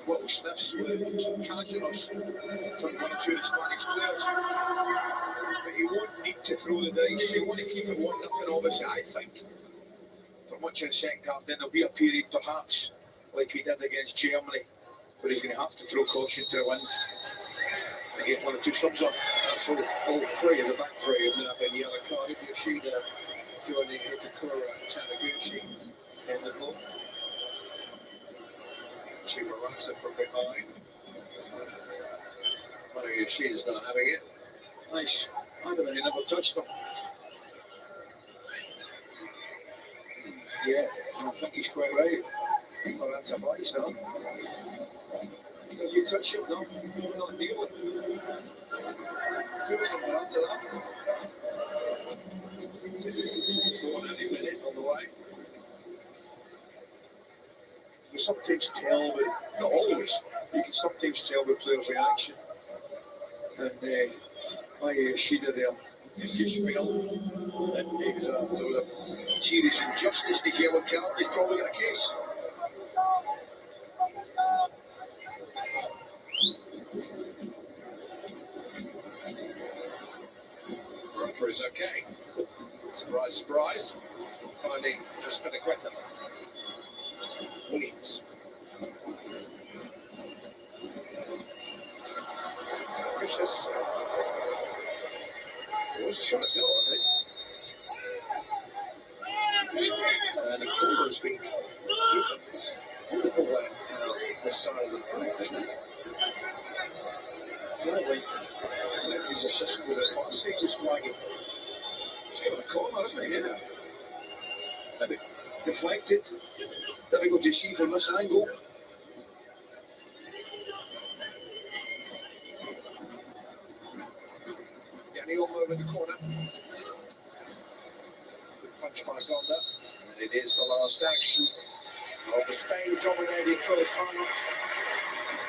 little sniffs, some casualness from one or two of the Spanish players. But you won't need to throw the dice. You want to keep it 1-0, obviously, I think. For much of the second half, then there'll be a period, perhaps, like he did against Germany, where he's going to have to throw caution to the wind and get one or two subs on. That's all three of the back three have now been Yanakari, Yoshida, joining Itakura and Taniguchi in the goal. Morata from behind. Well, Yoshida's not having it. Nice. I don't know, he never touched them. Yeah, I think he's quite right. Well, that's a vice now. Does he touch him? No, not kneeling. Do something onto that. It's going any minute on the way. You sometimes tell, but not always, you can sometimes tell with players' reaction. And my Yoshida there is just real. And it was a sort of serious injustice. The yellow card is probably a case. Referee is okay. Surprise, surprise. Finding azpilicueta. Williams. Vicious. It was a shot at goal, I think. And the corner's been on the ball this side of the play, isn't it? Really, referee's assistant with a fast sequence flagging. He's given a corner, isn't he? Yeah. A bit deflected. Difficult to see from this angle. Daniel over the corner. Good punch by Gonda. And it is the last action of the Spain dominated first half.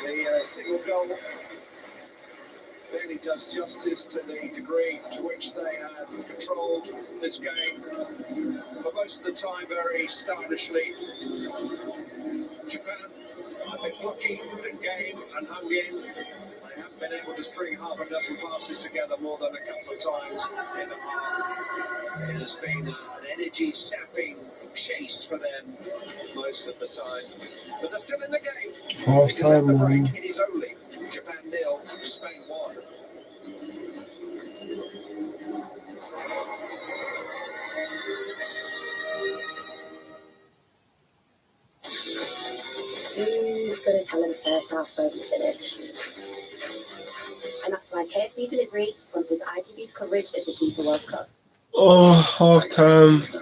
The single goal really does justice to the degree to which they have controlled this game. For most of the time, very stylishly. Japan have been lucky in game and hung in. They haven't been able to string half a dozen passes together more than a couple of times in the half. It has been an energy-sapping chase for them most of the time. But they're still in the game. Half time, man. It is only Japan 0, Spain 1. Who's going to tell him the first half's already finished? And that's why KFC Delivery sponsors ITV's coverage of the FIFA World Cup. Oh, half time. It's a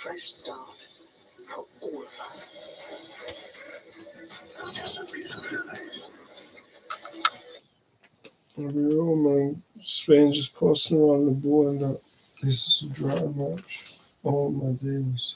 fresh start for all of us. Oh man, Spain just passing around the ball and that. This is a dry match. Oh my days.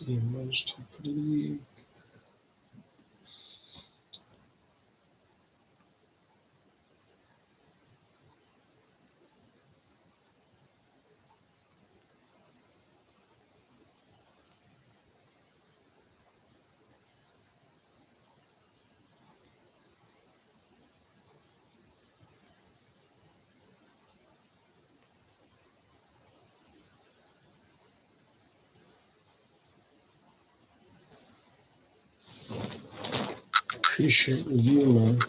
team runs top of the league. Appreciate the view, man.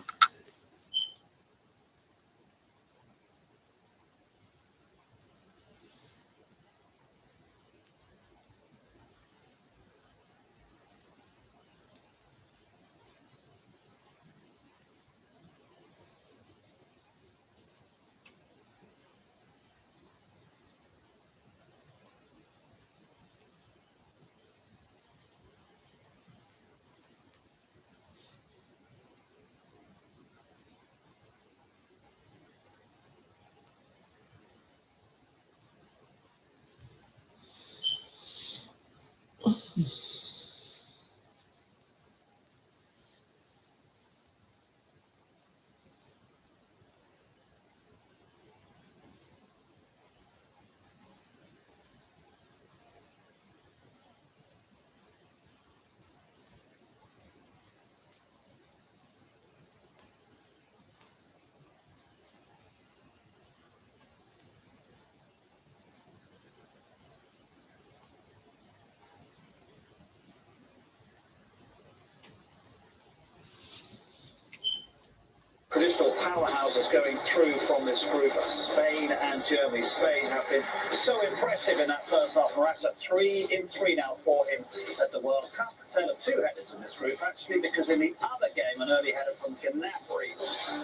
Traditional powerhouses going through from this group, Spain and Germany. Spain have been so impressive in that first half. Morata 3 in 3 now for him at the World Cup. Tale of two headers in this group, actually, because in the other game, an early header from Gnabry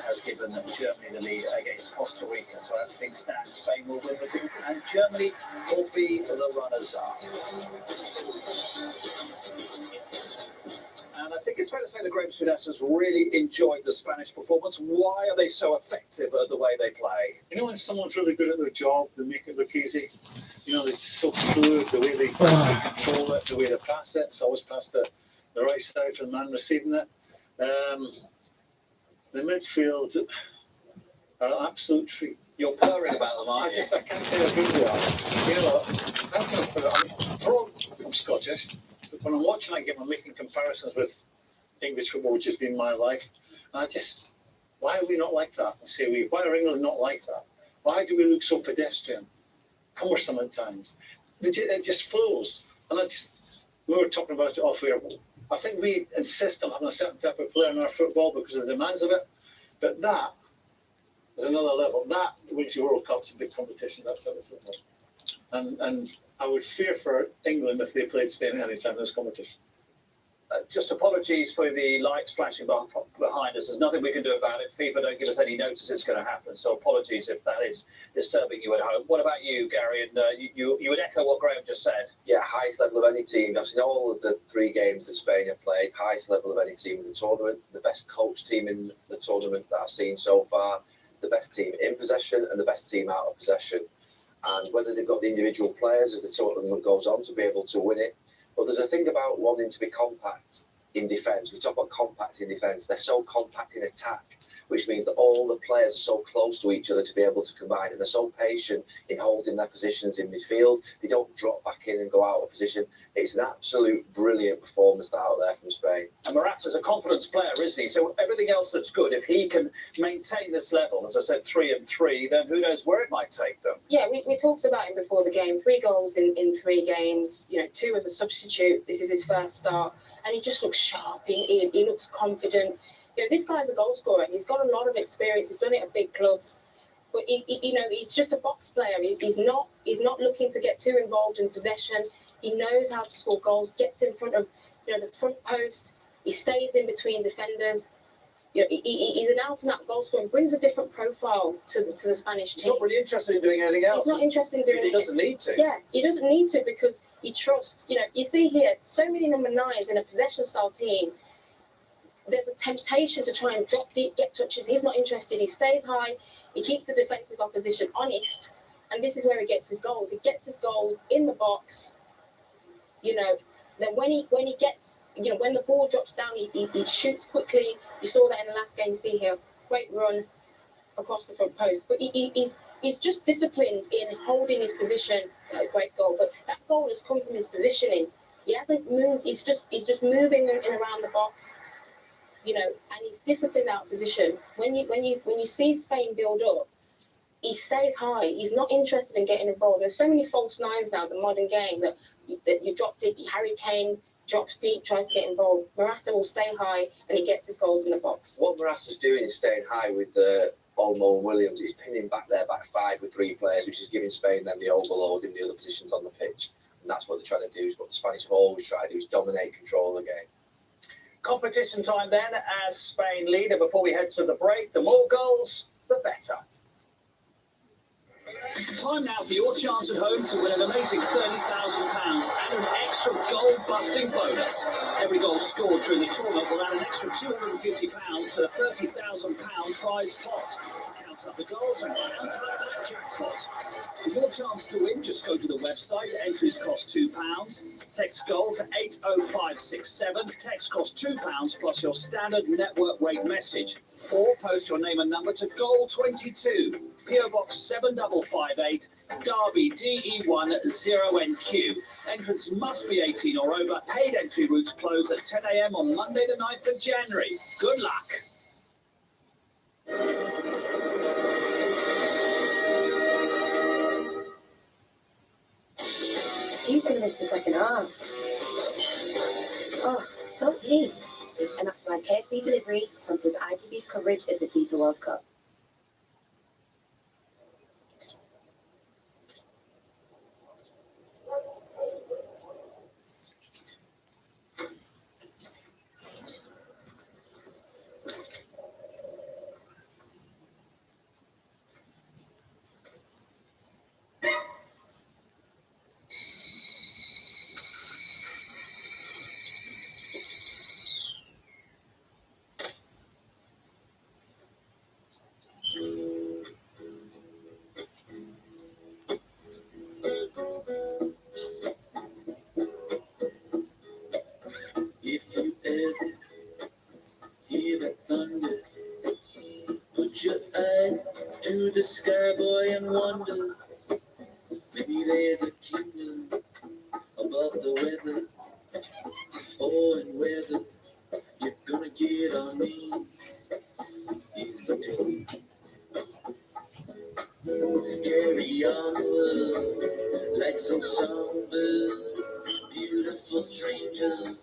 has given Germany the lead against Costa Rica. So as things stand, Spain will win the group and Germany will be the runners-up. And I think it's fair to say the Graham Souness has really enjoyed the Spanish performance. Why are they so effective at the way they play? You know, when someone's really good at their job, they make it look easy. You know, it's so fluid, the way they control it, the way they pass it. It's always past the right side for the man receiving it. The midfield are an absolute treat. You're purring about them, aren't you? I can't tell how good they are. You know, how can I put it? I mean, I'm Scottish. When I'm watching that game, I'm making comparisons with English football, which has been my life. And why are we not like that? I say why are England not like that? Why do we look so pedestrian, cumbersome at times? It just flows. And we were talking about it off air. I think we insist on having a certain type of player in our football because of the demands of it. But that is another level. That wins the World Cup's a big competition, that sort of football. And I would fear for England if they played Spain at any time in this competition. Just apologies for the lights flashing behind us. There's nothing we can do about it. FIFA don't give us any notice it's going to happen. So apologies if that is disturbing you at home. What about you, Gary? And you would echo what Graham just said. Yeah, highest level of any team. I've seen all of the 3 games that Spain have played. Highest level of any team in the tournament. The best coach team in the tournament that I've seen so far. The best team in possession and the best team out of possession. And whether they've got the individual players as the tournament goes on to be able to win it. But there's a thing about wanting to be compact in defence. We talk about compact in defence. They're so compact in attack, which means that all the players are so close to each other to be able to combine. And they're so patient in holding their positions in midfield. They don't drop back in and go out of position. It's an absolute brilliant performance out there from Spain. And Morata's a confidence player, isn't he? So everything else that's good, if he can maintain this level, as I said, 3 and 3, then who knows where it might take them. Yeah, we talked about him before the game. 3 goals in 3 games, 2 as a substitute. This is his first start. And he just looks sharp. He looks confident. This guy's a goal scorer. He's got a lot of experience. He's done it at big clubs. But, he's just a box player. He's not looking to get too involved in possession. He knows how to score goals, gets in front of the front post. He stays in between defenders. He's an out-and-out goal scorer and brings a different profile to the Spanish team. He's not really interested in doing anything else. He's not interested in doing anything. He doesn't need to. Yeah, he doesn't need to because he trusts. You see here, so many number 9s in a possession-style team. There's a temptation to try and drop deep, get touches. He's not interested. He stays high. He keeps the defensive opposition honest. And this is where he gets his goals. He gets his goals in the box. Then when he gets, when the ball drops down, he shoots quickly. You saw that in the last game. See here, great run across the front post. But he's just disciplined in holding his position. Great goal. But that goal has come from his positioning. He hasn't moved. He's just moving in around the box. And he's disciplined out of position. When you see Spain build up, he stays high. He's not interested in getting involved. There's so many false nines now in the modern game that you dropped it. Harry Kane drops deep, tries to get involved. Morata will stay high, and he gets his goals in the box. What Morata's doing is staying high with Olmo and Williams. He's pinning back their back five with three players, which is giving Spain then the overload in the other positions on the pitch. And that's what they're trying to do. Is what the Spanish have always tried to do, is dominate, control the game. Competition time then, as Spain lead. And before we head to the break, the more goals, the better. Time now for your chance at home to win an amazing £30,000 and an extra goal-busting bonus. Every goal scored during the tournament will add an extra £250 to the £30,000 prize pot. Count up the goals and count up that jackpot. For your chance to win, just go to the website. Entries cost £2. Text goal to 80567. Text costs £2 plus your standard network rate message. Or post your name and number to Goal22, PO Box 7558, Derby DE10NQ. Entrance must be 18 or over. Paid entry routes close at 10 a.m. on Monday the 9th of January. Good luck. He's going to miss the second half. Oh, so's he. And that's why KFC Delivery sponsors ITV's coverage of the FIFA World Cup. To the sky, boy, and wonder. Maybe there's a kingdom above the weather. Oh, and whether you're gonna get on me is a day. Carry on, world, like some songbird, beautiful stranger.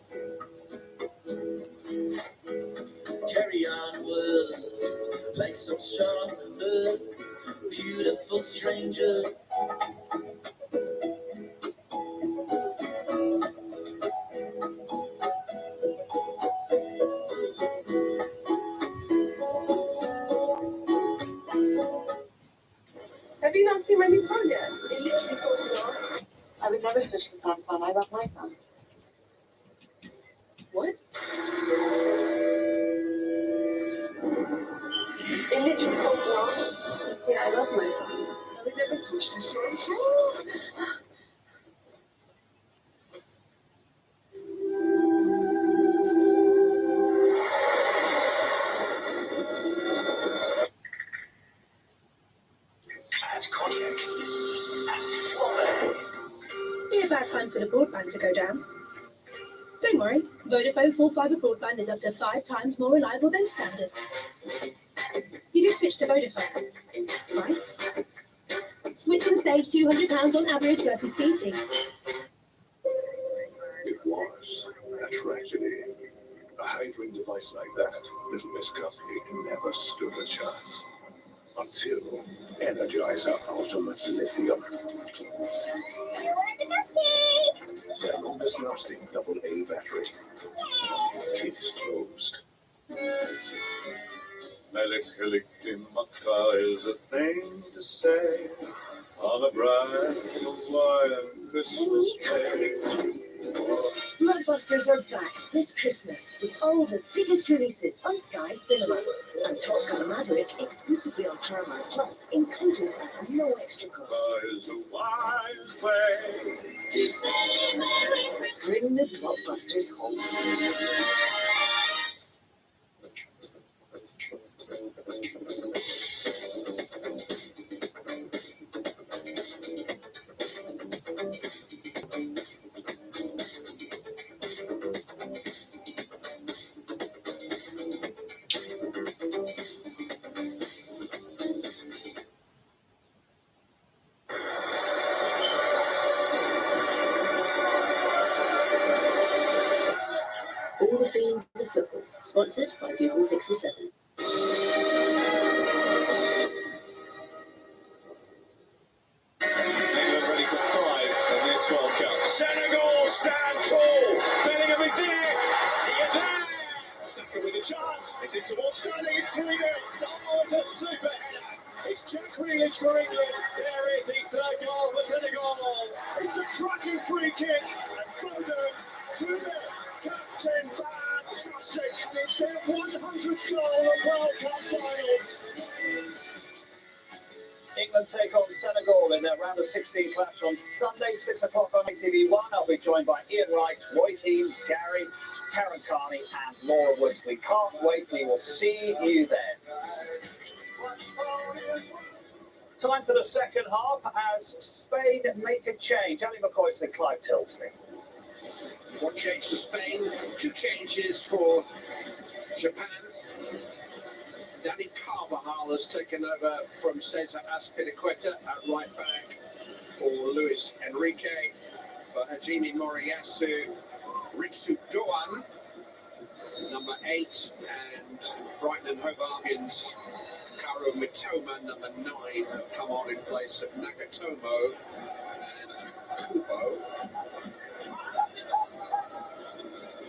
Carry on, world, like some songbird, beautiful stranger. Have you not seen my new phone yet? It literally falls off. I would never switch to Samsung. I love my phone. What? It literally falls off. You see, I love my phone. I would never switch to Samsung. About time for the broadband to go down. Don't worry, Vodafone full fibre broadband is up to 5 times more reliable than standard. You just switch to Vodafone, right? Switch and save £200 on average versus BT. It was a tragedy. A hydrogen device like that, little Miss Cupcake never stood a chance. Until Energizer Ultimate Lithium. Their longest lasting AA battery. Case closed. Melikilikimaka is a thing to say on a bright Hawaiian Christmas day. Blockbusters are back this Christmas with all the biggest releases on Sky Cinema. And Top Gun Maverick exclusively on Paramount Plus, included at no extra cost. Is a wise way To say Merry Christmas. Bring the blockbusters home. All the Fiends of Football, sponsored by Google Pixel 7. England ready to thrive in this World Cup. Senegal stand tall. Bellingham is there. Diaz there. Saka with a chance. It's in towards Sterling. It's 3-0. Oh, it's a super header. It's Jack Grealish for England. There is the third goal for Senegal. It's a cracking free kick. And Foden to the captain. Fantastic. And it's their 100th goal of World Cup finals. England take on Senegal in their round of 16 clash on Sunday, 6 o'clock on ITV1. I'll be joined by Ian Wright, Roy Keane, Gary, Karen Carney and Laura Woods. We can't wait. We will see you there. Time for the second half as Spain make a change. Ali McCoy and Clive Tilsley. One change for Spain, two changes for Japan. Danny Carvajal has taken over from Cesar Azpilicueta at right back for Luis Enrique. For Hajime Moriyasu, Ritsu Doan, number 8, and Brighton and Hove Albions Karu Mitoma, number 9, have come on in place of Nagatomo and Kubo.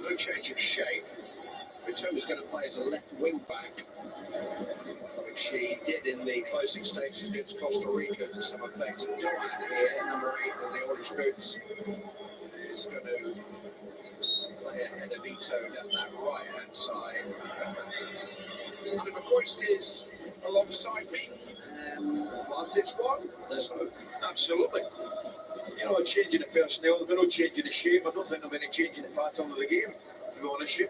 No change of shape. Mitoma's going to play as a left wing back, which she did in the closing stages against Costa Rica to some effect. And Doan here, number 8 in the orange boots, is going to play ahead of Ito down that right-hand side. Ali McCoist is alongside me, and whilst it's one, there's hope. Absolutely. You know, changing the personnel, there's no change in the shape. I don't think there'll be any change in the pattern of the game, to be honest with you.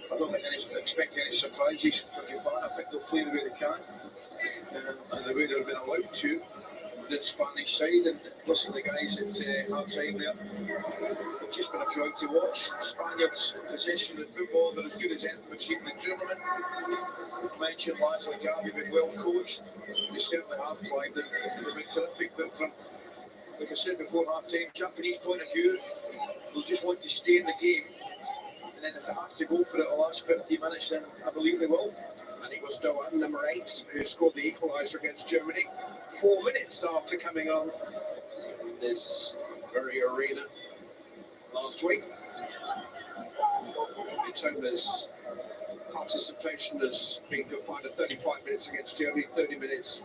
I don't think expect any surprises for Japan. I think they'll play the way they can, and the way they've been allowed to, the Spanish side. And listen to the guys at half time there. It's just been a joy to watch. Spaniards' possession of football, they're as good as anything we've seen in the tournament. I mentioned lads like Gavi, been well coached. They certainly have tried. They've been terrific. But from, like I said before half time, Japanese point of view, they'll just want to stay in the game. And then if it has to go for it the last 50 minutes, then I believe they will. And it was Doan, number 8, who scored the equaliser against Germany 4 minutes after coming on this very arena last week. Mitoma's participation has been confined to 35 minutes against Germany, 30 minutes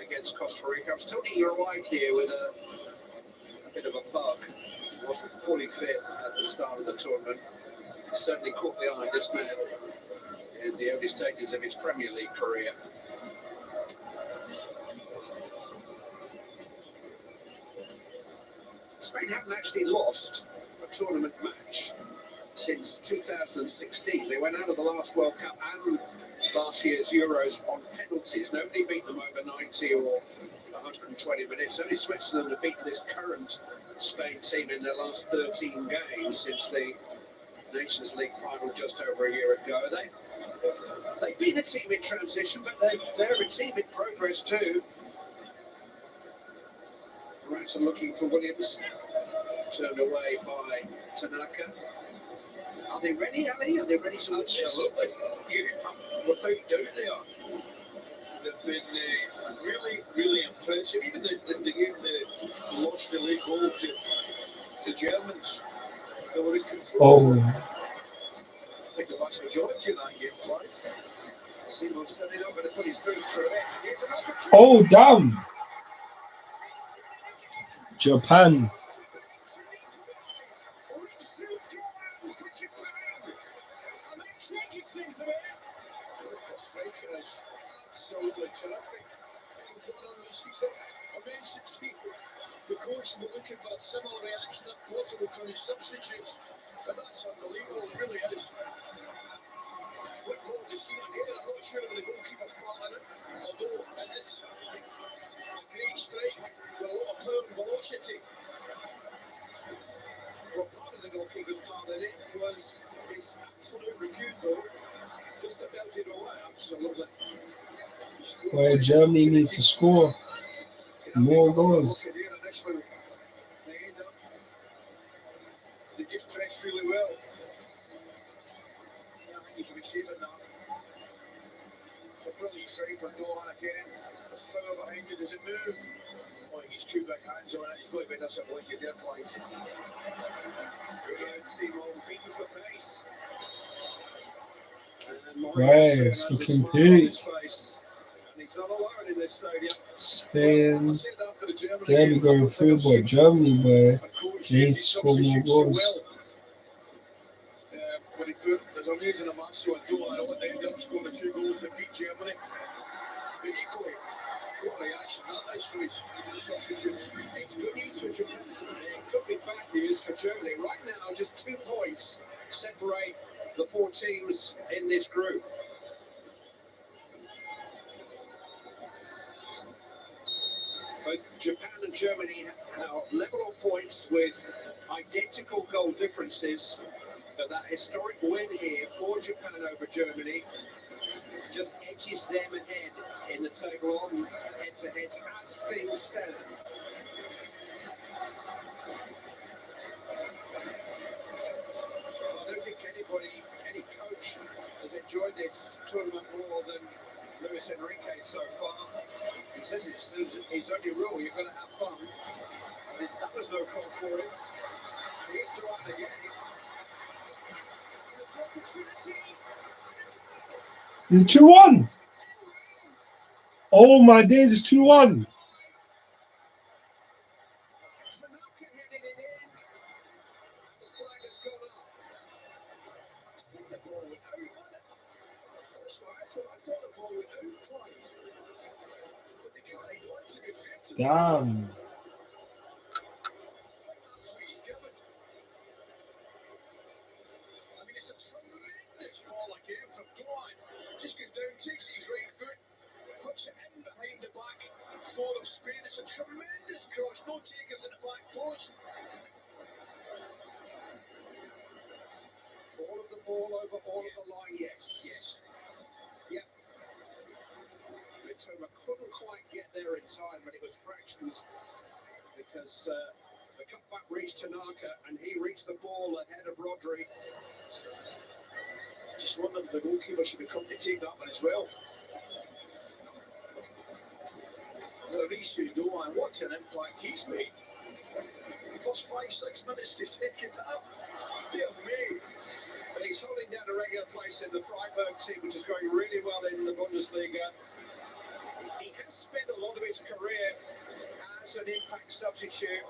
against Costa Rica. I was told he arrived here with a bit of a bug. He wasn't fully fit at the start of the tournament. Certainly caught the eye of this man in the early stages of his Premier League career. Spain haven't actually lost a tournament match since 2016. They went out of the last World Cup and last year's Euros on penalties. Nobody beat them over 90 or 120 minutes. Only Switzerland have beaten this current Spain team in their last 13 games since the Nations League final just over a year ago. They've been a team in transition, but they're a team in progress too. Rats are looking for Williams, turned away by Tanaka. Are they ready, Ali? Are they ready to win this? Absolutely. Without doubt they are. They've been really, really impressive. Even the game they lost the league goal to the Germans. They were in control. I think the vast majority of that game, Clive. Simo setting up, but I thought he's through it. Oh, damn. Japan. Absolutely terrific. The coach will be looking for a similar reaction if possible from his substitutes. But that's unbelievable, it really is. Look forward to seeing it again. I'm not sure of the goalkeeper's part in it, although it is a great strike with a lot of power and velocity. Well, part of the goalkeeper's part in it was his absolute refusal just to belt it away. Absolutely. Well, Germany needs to score more goals. They just pressed really well. Yeah, I think you can receive it now. It's a brilliant strike from Dohan again. There's power behind it. Does it move? I think he's two big hands on it. He's got to be disappointed there, Clyde. Yeah, Simon beating for pace. Right, looking big. Spain, they'll be going through, but Germany, boy, they need to score more goals. When he put, there's a reason a match so I don't want to end up scoring 2 goals that beat Germany. But equally, what a reaction that is for his substitutes. It's good news for Japan. It could be bad news for Germany. Right now, just 2 points separate the 4 teams in this group. But Japan and Germany now level on points with identical goal differences. But that historic win here for Japan over Germany just edges them ahead in the table on head-to-heads as things stand. I don't think any coach has enjoyed this tournament more than Luis Enrique so far. He says it's his only rule, you're going to have fun. And that was no call for him. And here's Duran again. There's an opportunity. It's 2-1. Oh my days, it's 2-1. Damn. I mean, it's a tremendous ball again from Dwight. Just goes down, takes his right foot, puts it in behind the back four of Spain. It's a tremendous cross. No takers in the back post. All of the ball over all of the line, yes. Yep. Mitoma couldn't quite get there in time, but it was fractions because the cutback reached Tanaka and he reached the ball ahead of Rodri. Just wondered if the goalkeeper should be come to take that one as well. Mauricio Doan, what an impact he's made. First 5-6 minutes to stick it up. Dear me. But he's holding down a regular place in the Freiburg team, which is going really well in the Bundesliga. He has spent a lot of his career as an impact substitute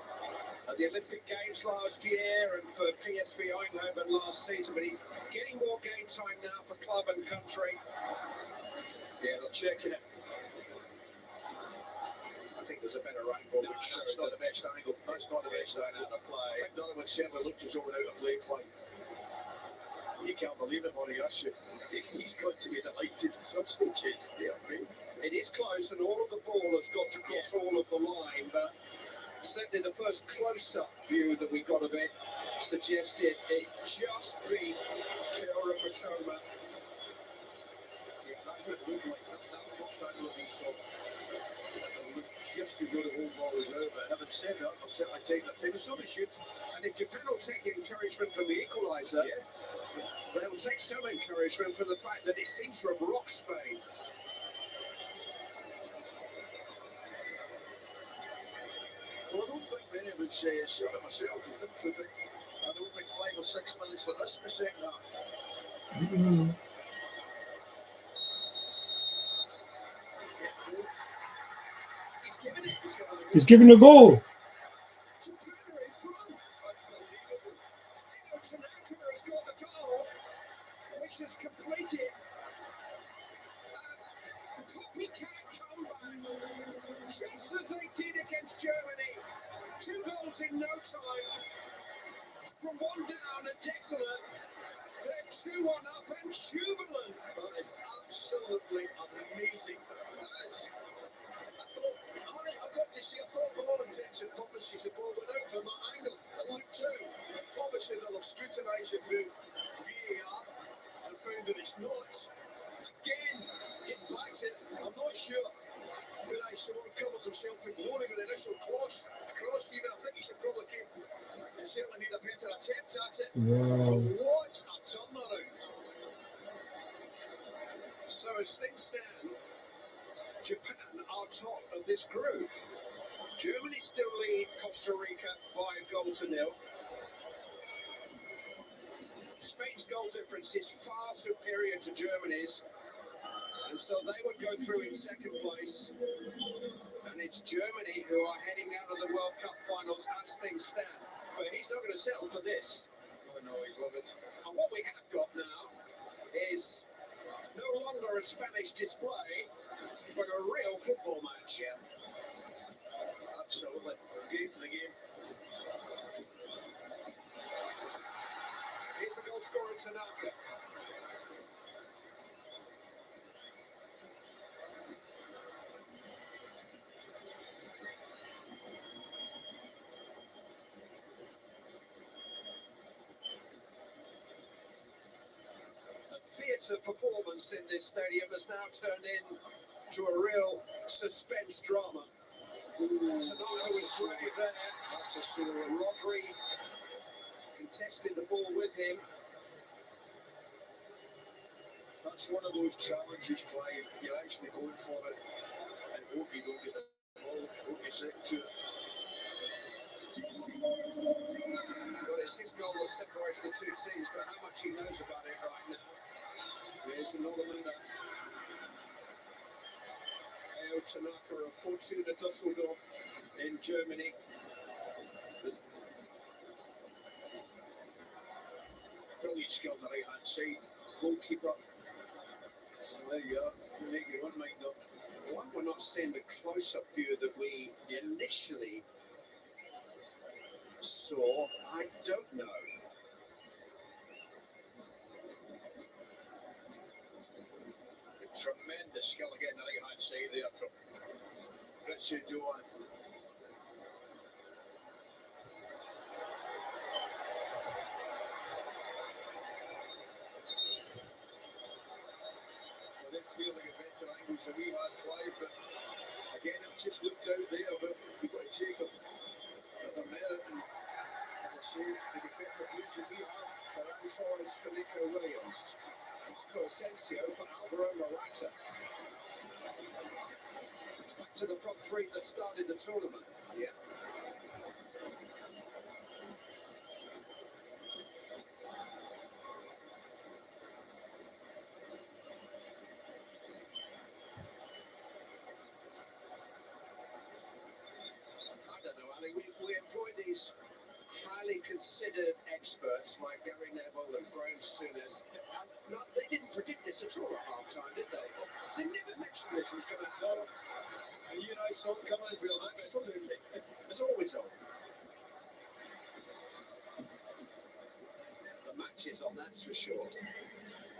at the Olympic Games last year and for PSV Eindhoven last season, but he's getting more game time now for club and country. Yeah, they're checking it. I think there's a better angle. That's not the best angle. That's not the best angle to play. I think Donovan certainly looked as though out of play. You can't believe it, Moriyasu. He's got to be delighted to substitutes there, mate. It is close, and all of the ball has got to cross all of the line, but certainly the first close-up view that we got of it suggested it just be Keora Matoma. Yeah, that's what it looked like. That first angle that we saw. It looked just as though the whole ball was over. Having said that, I'll certainly take that time. So they should. And if Japan will take encouragement from the equaliser, but it will take some encouragement from the fact that it seems to have rocked Spain. Well, I don't think many would say it's shot at myself. I don't think 5 or 6 minutes like this in the second half. Mm-hmm. He's giving a goal. Which is completed. A copycat comeback, just as they did against Germany. 2 goals in no time. From 1 down and desolate. They're 2-1 up and jubilant. That is absolutely amazing. That is. I thought for all intents and purposes the ball went out from that angle. It looked too. Obviously they'll have scrutinised it through VAR and found that it's not. Again, getting back to it, I'm not sure whether someone covers himself in glory with the initial cross even. I think he should probably keep. He certainly made a better attempt at it. Wow. But what a turnaround. So as things stand, Japan are top of this group. Germany still lead Costa Rica by a goal to nil. Spain's goal difference is far superior to Germany's, and so they would go through in second place. And it's Germany who are heading out of the World Cup finals as things stand. But he's not going to settle for this. Oh no, he's loved it. And what we have got now is no longer a Spanish display, but a real football match. Yeah. Absolutely. Great for the game. Here's the goal scorer, Tanaka. A theatre performance in this stadium has now turned into a real suspense drama. Tanaka was brave there. That's a sort of Rodri contested the ball with him. That's one of those challenges, Clive. You're actually going for it and hope you don't get the ball, hope you stick to it. Well, it's his goal that separates the two teams, but how much he knows about it right now. Here's another one there. Tanaka of Fortuna Düsseldorf in Germany. Brilliant skill on the right hand side. Goalkeeper. There you are. You make your own mind up. Why we're not seeing the close-up view that we initially saw, I don't know. Tremendous skill again, the right hand side there from Ritsu Doan. Well, they're clearly a better angles than we had, Clive, but again, it just looked out there, but you've got to take them at the merit. And as I say, the better views than we have for Torres, Felipe Williams, Marco Asensio for Alvaro Morata. It's back to the front three that started the tournament. Yeah. I don't know, Ali. We employ these highly considered experts like Gary Neville and Graham Souness. No, they didn't predict this at all at half time, did they? They never mentioned this was going to happen. And you know, saw it coming as real. Absolutely. There's always on. The match is on, that's for sure.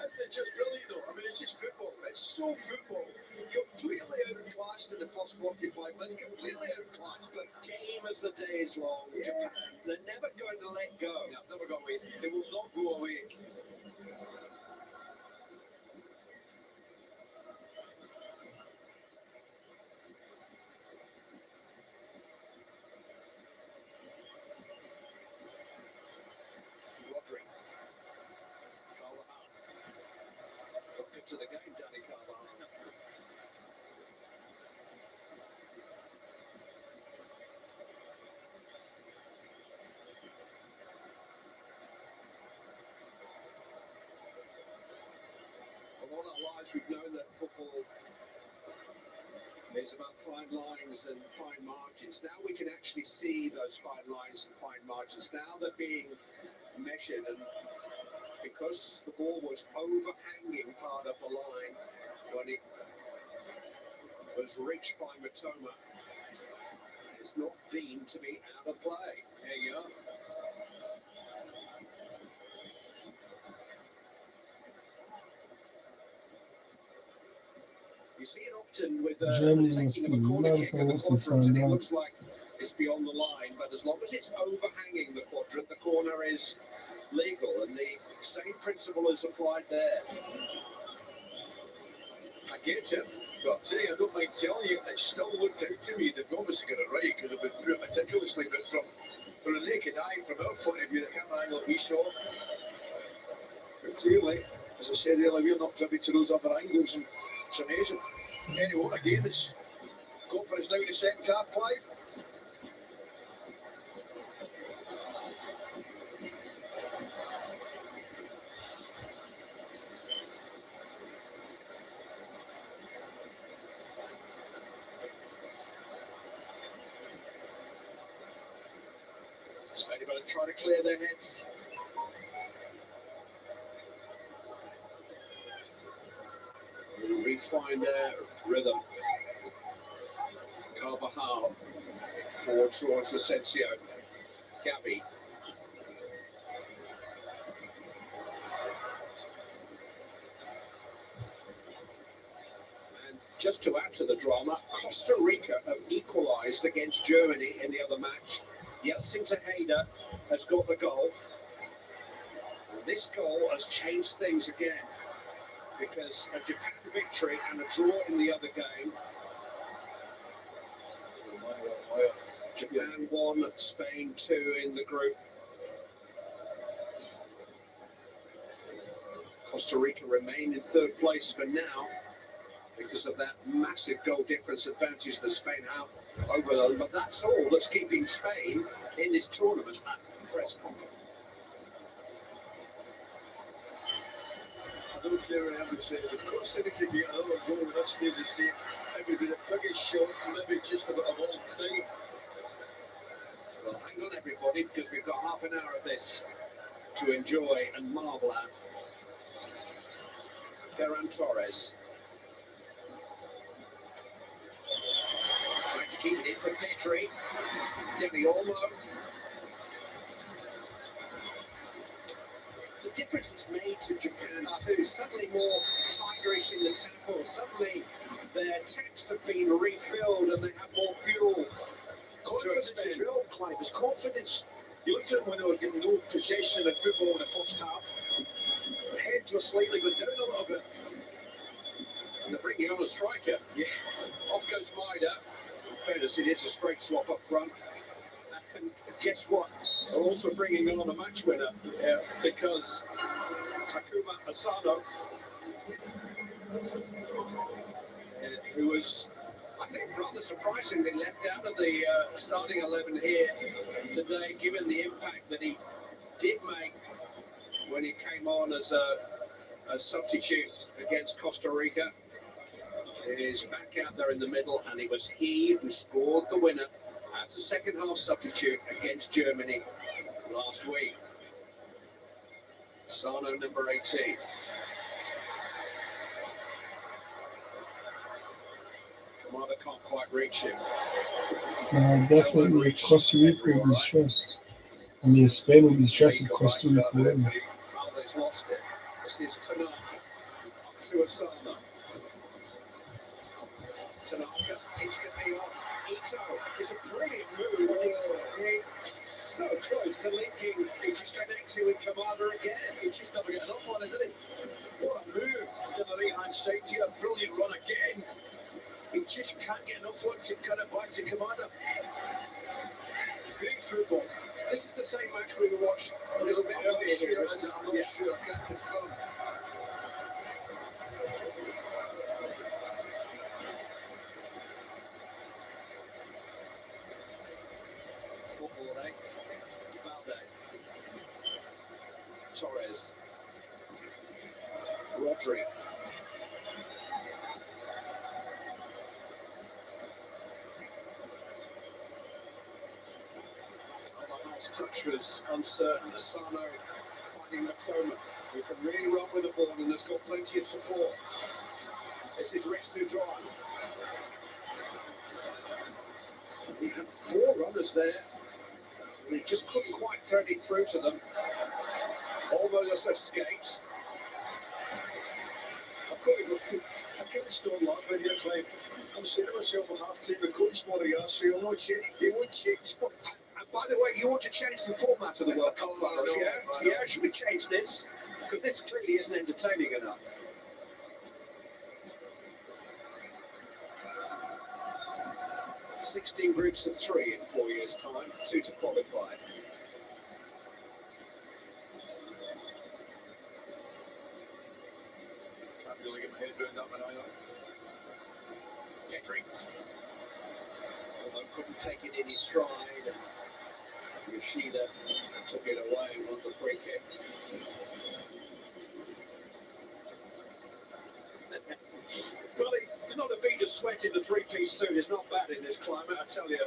Isn't it just brilliant though? I mean, it's just football. It's so football. Completely outclassed in the first 45 minutes. Completely outclassed. But game as the day is long. Yeah. Japan, they're never going to let go. Yeah, never go away. They will not go away. Rodri. Carvajal. Welcome to the game, Danny Carvajal. For all our lives, we've known that football is about fine lines and fine margins. Now we can actually see those fine lines and fine margins. Now they're being measured, and because the ball was overhanging part of the line when it was reached by Matoma, is not deemed to be out of play. There you are. You see it often with Germany the must taking be of a corner mad kick if I in the want to quadrant, and find it out. looks like it's beyond the line, but as long as it's overhanging the quadrant, the corner is legal, and the same principle is applied there. I get it, but I'll tell you, I don't mind telling you, it still looked out to me they've obviously got it right because they've been through it meticulously, but from a naked eye, from our point of view, the camera angle that we saw, but clearly, as I said earlier, we're not privy to those other angles, and it's amazing. Anyway, what a game it's got for us now in the second half, Clive. Spain are trying to clear their heads. They'll refine their rhythm. Carvajal forward towards Asensio. Gabby. And just to add to the drama, Costa Rica have equalised against Germany in the other match. Yeltsin Tejeda has got the goal. And this goal has changed things again because a Japan victory and a draw in the other game. Japan 1, Spain 2 in the group. Costa Rica remain in third place for now because of that massive goal difference advantage that Spain have over them. But that's all that's keeping Spain in this tournament at present. I don't care what everyone says. Of course, they could get another goal in this stage of say it would be the biggest shot, maybe just about of all time. Well, hang on, everybody, because we've got half an hour of this to enjoy and marvel at. Ferran Torres. Trying to keep it in for Petri. Demi Olmo. The difference it's made to Japan too. Suddenly more tigerish in the tackle. Suddenly their tanks have been refilled and they have more fuel. Confidence as well, Clive. There's confidence. You looked at them when they were getting no possession of the football in the first half. The heads were slightly going down a little bit. And they're bringing on a striker. Yeah. Off goes Maida. In fairness, it is a straight swap up front. And guess what? They're also bringing on a match winner because Takuma Asano, who was, I think, rather surprisingly left out of the starting 11 here today, given the impact that he did make when he came on as a substitute against Costa Rica. Is back out there in the middle, and it was he who scored the winner as a second half substitute against Germany last week. Sano, number 18. Kamada can't quite reach him. Definitely Costa Rica will be stressed. I mean, Spain will be stressed if Costa Rica win. Alves lost it. This is Tanaka. Up to Asano. Tanaka instantly on. Ito. It's a brilliant move. He's so close to linking. He's just connecting with Kamada again. He just never get enough on it, did he? What a move. To the right hand side here. Brilliant run again. He just can't get enough on to cut it back to Kamada. Great football. This is the same match we watched a little bit earlier. I'm not sure. I can't confirm. Football, eh? Valde. Torres. Rodri. Carvajal's touch was uncertain. Asano finding Matoma, who can really run with the ball and has got plenty of support. This is Retsu Drive. He had 4 runners there, and he just couldn't quite thread it through to them. Almost escaped. I can't stop laughing here, Clive. I'm saying to myself, I have to the coach more of so you won't change spots. And by the way, you want to change the format of the World Cup finals, yeah? Yeah, should we change this? Because this clearly isn't entertaining enough. $16 groups of 3 in 4 years' time, 2 to qualify. I'm going to get my head around that one, I know. Gentry. Although couldn't take it in his stride, and Yoshida took it away on the free kick. Well, he's not a bead of sweat in the 3-piece suit. It's not bad in this climate, I tell you.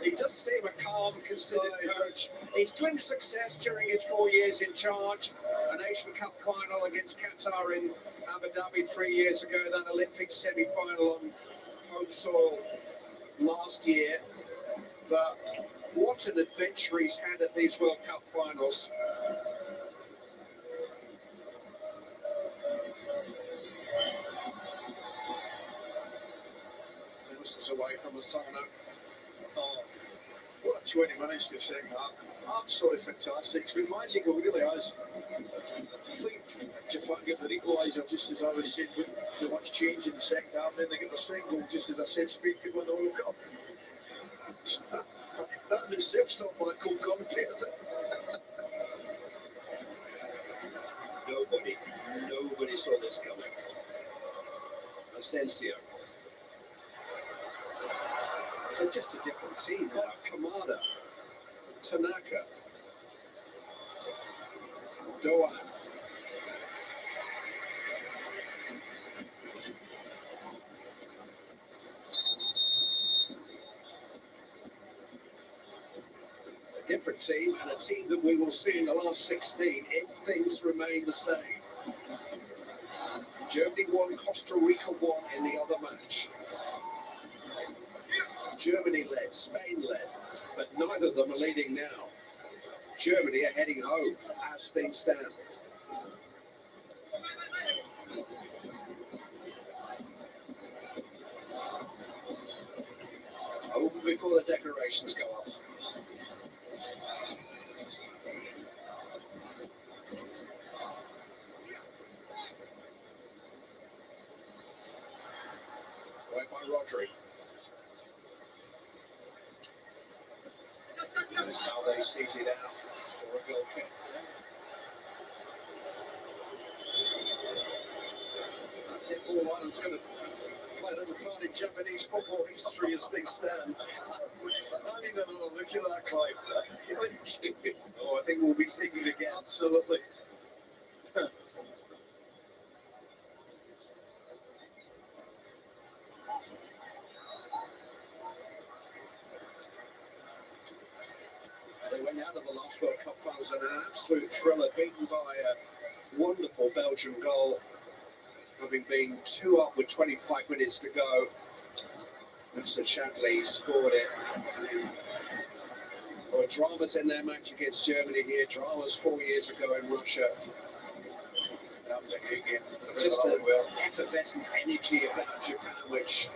He does seem a calm, considered coach. He's glimpsed success during his 4 years in charge. An Asian Cup final against Qatar in Abu Dhabi 3 years ago, then Olympic semi-final on home soil last year. But what an adventure he's had at these World Cup finals. This is away from Asano. Oh, what a 20 minutes to second half. Absolutely fantastic. It's been magical, really has. I think Japan get the equaliser just as I was saying, with the much change in the second half, then they get the second goal just as I said, Spain could win the World Cup. That in itself not my cool commentators. Nobody saw this coming. Asensio. They're just a different team now. Kamada, Tanaka, Doan. A different team, and a team that we will see in the last 16 if things remain the same. Germany won, Costa Rica won in the other match. Germany led, Spain led, but neither of them are leading now. Germany are heading home as things stand. Over before the decorations go off. Right by Rodri. How they seize it out for a goal kick. I think all Ireland's going to play a little part in Japanese football history as things stand. I need another look at that, Clive. Oh, I think we'll be seeing it again. Absolutely. They went out of the last World Cup finals in an absolute thriller, beaten by a wonderful Belgian goal, having been 2-up with 25 minutes to go. So Shatley scored it. There were dramas in their match against Germany here, dramas 4 years ago in Russia. That was a great game. Just an effervescent energy about Japan, which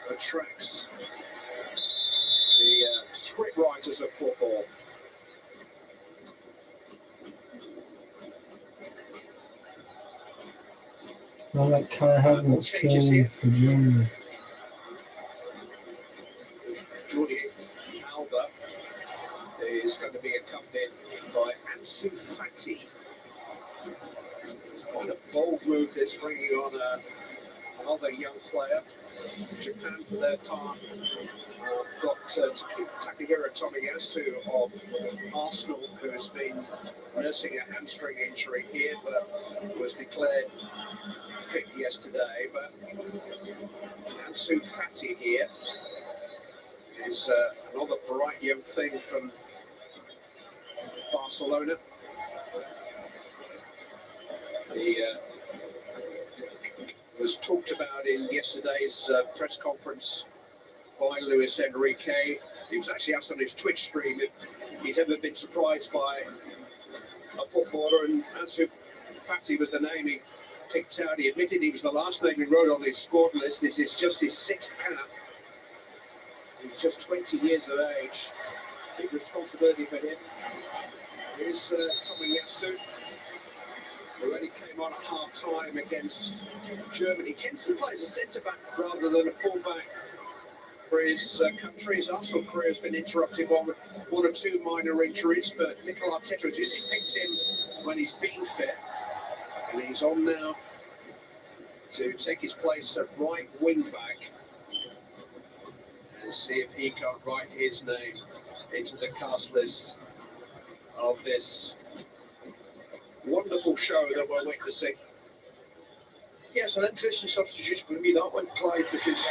attracts the script writers of football. I like Kai Havertz killing for Germany. Jordi Alba is going to be accompanied by Ansu Fati. It's quite a bold move, this, bringing on another young player. Japan, for their part, got Takahiro Tomiyasu of Arsenal, who has been nursing a hamstring injury here, but was declared fit yesterday. But Ansu Fati here is another bright young thing from Barcelona. He was talked about in yesterday's press conference by Luis Enrique. He was actually asked on his Twitch stream if he's ever been surprised by a footballer, and Ansu Fati was the name he picked out. He admitted he was the last name he wrote on his squad list. This is just his sixth cap. He's just 20 years of age. Big responsibility for him. Here's Tomiyasu, who only came on at half-time against Germany. Tends to play as a centre-back rather than a full-back for his country. His Arsenal career has been interrupted by one or two minor injuries, but Mikel Arteta has usually picked him when he's been fit. And he's on now to take his place at right wing-back and see if he can write his name into the cast list of this wonderful show that we're witnessing. Yes, an interesting substitution for me, that one, Clyde, because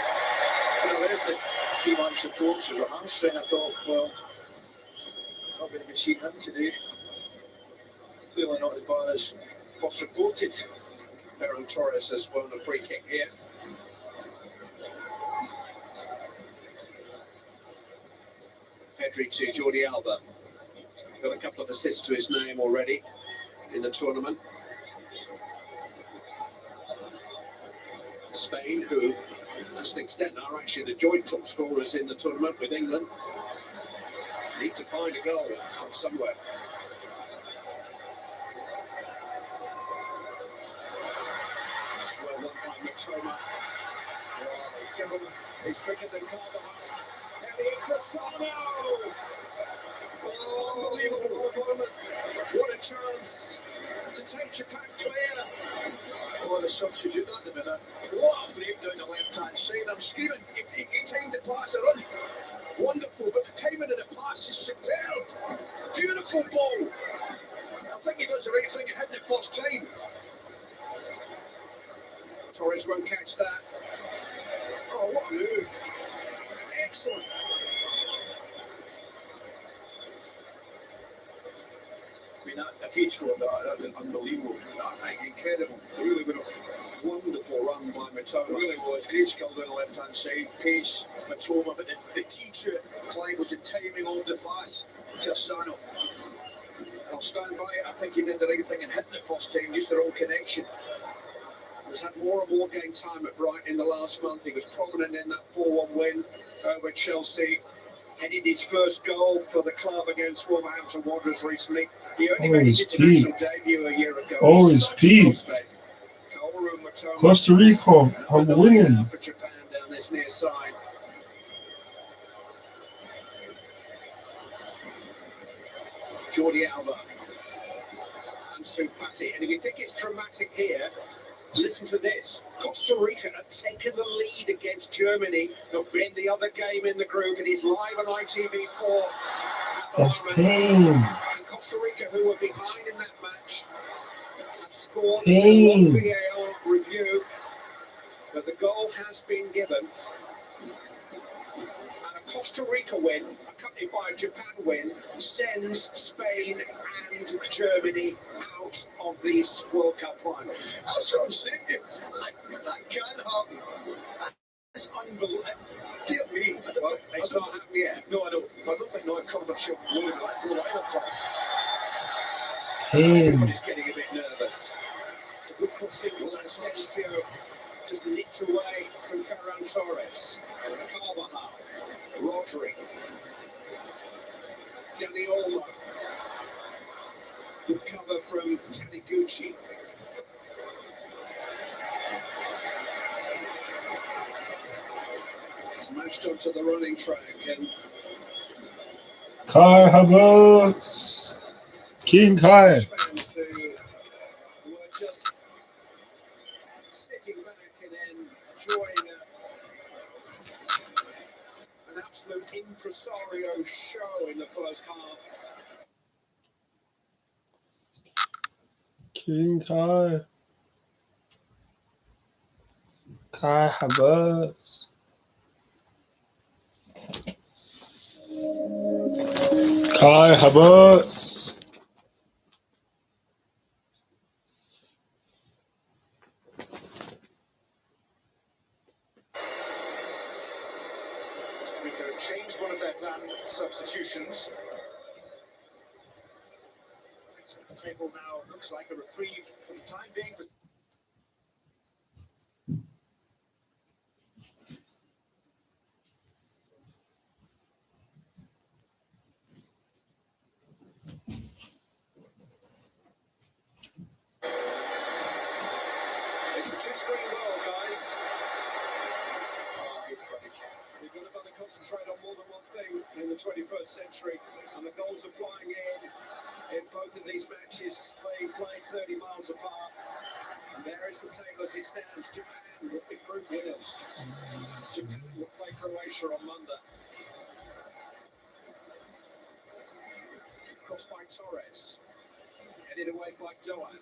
when I read the two-man supports as a hamstring, I thought, well, I'm not going to concede him today. Clearly not as bad as first reported. Ferran Torres has won a free kick here. Pedri to Jordi Alba. He's got a couple of assists to his name already in the tournament. Spain, who, as things stand, are actually the joint top scorers in the tournament with England, need to find a goal from somewhere. That's well done by Matoma. He's quicker than Carvajal. And Cristiano! Oh, unbelievable tournament. What a chance to take Japan clear. Oh, the substitute at the minute. What a break down the left-hand side. I'm screaming. He timed the pass around. Wonderful, but the timing of the pass is superb. Beautiful ball. I think he does the right thing in hitting it first time. Torres won't catch that. Oh, what a move. Excellent. I mean, if he'd scored that, that'd been unbelievable. Incredible. Really been a wonderful run by Matoma. It really was. Great skill down the left-hand side, pace, Matoma, but the key to it, Clyde, was the timing of the pass to Asano. I'll stand by it. I think he did the right thing in hitting it first time, just the wrong connection. He's had more and more game time at Brighton in the last month. He was prominent in that 4-1 win over Chelsea. Headed his first goal for the club against Wolverhampton Wanderers recently. He only made his international debut a year ago. Always Pete. Costa Rica are winning. For Japan down this near side. Jordi Alba. Ansu Fati. And if you think it's dramatic here, listen to this. Costa Rica have taken the lead against Germany in the other game in the group. It is live on ITV4. That's pain. And Costa Rica, who were behind in that match, have scored Pain. a VAR review. But the goal has been given. And a Costa Rica win, accompanied by a Japan win, sends Spain and Germany out of this World Cup final. That's what I'm saying. That can't happen. It's unbelievable. Dear me. It's not happened yet. No, I don't think Noah Curtis should blow that goal either. Pain. Everybody's getting a bit nervous. It's a good crossing. Asensio just nicked away from Ferran Torres. Carvajal. Rodri. Danny Olmo. Good cover from Taniguchi. Smashed onto the running track and Kai Havertz. King Kai. fans who were just sitting back and then enjoying an absolute impresario show in the first half. King Kai. Kai Havertz. Kai Havertz. Africa have changed one of their planned substitutions. The table now looks like a reprieve for the time being. It's a two-screen world, guys. We've got to concentrate on more than one thing in the 21st century, and the goals are flying in both of these matches, played 30 miles apart. And there is the table as it stands. Japan will be group winners. Japan will play Croatia on Monday. Crossed by Torres, headed away by Doan.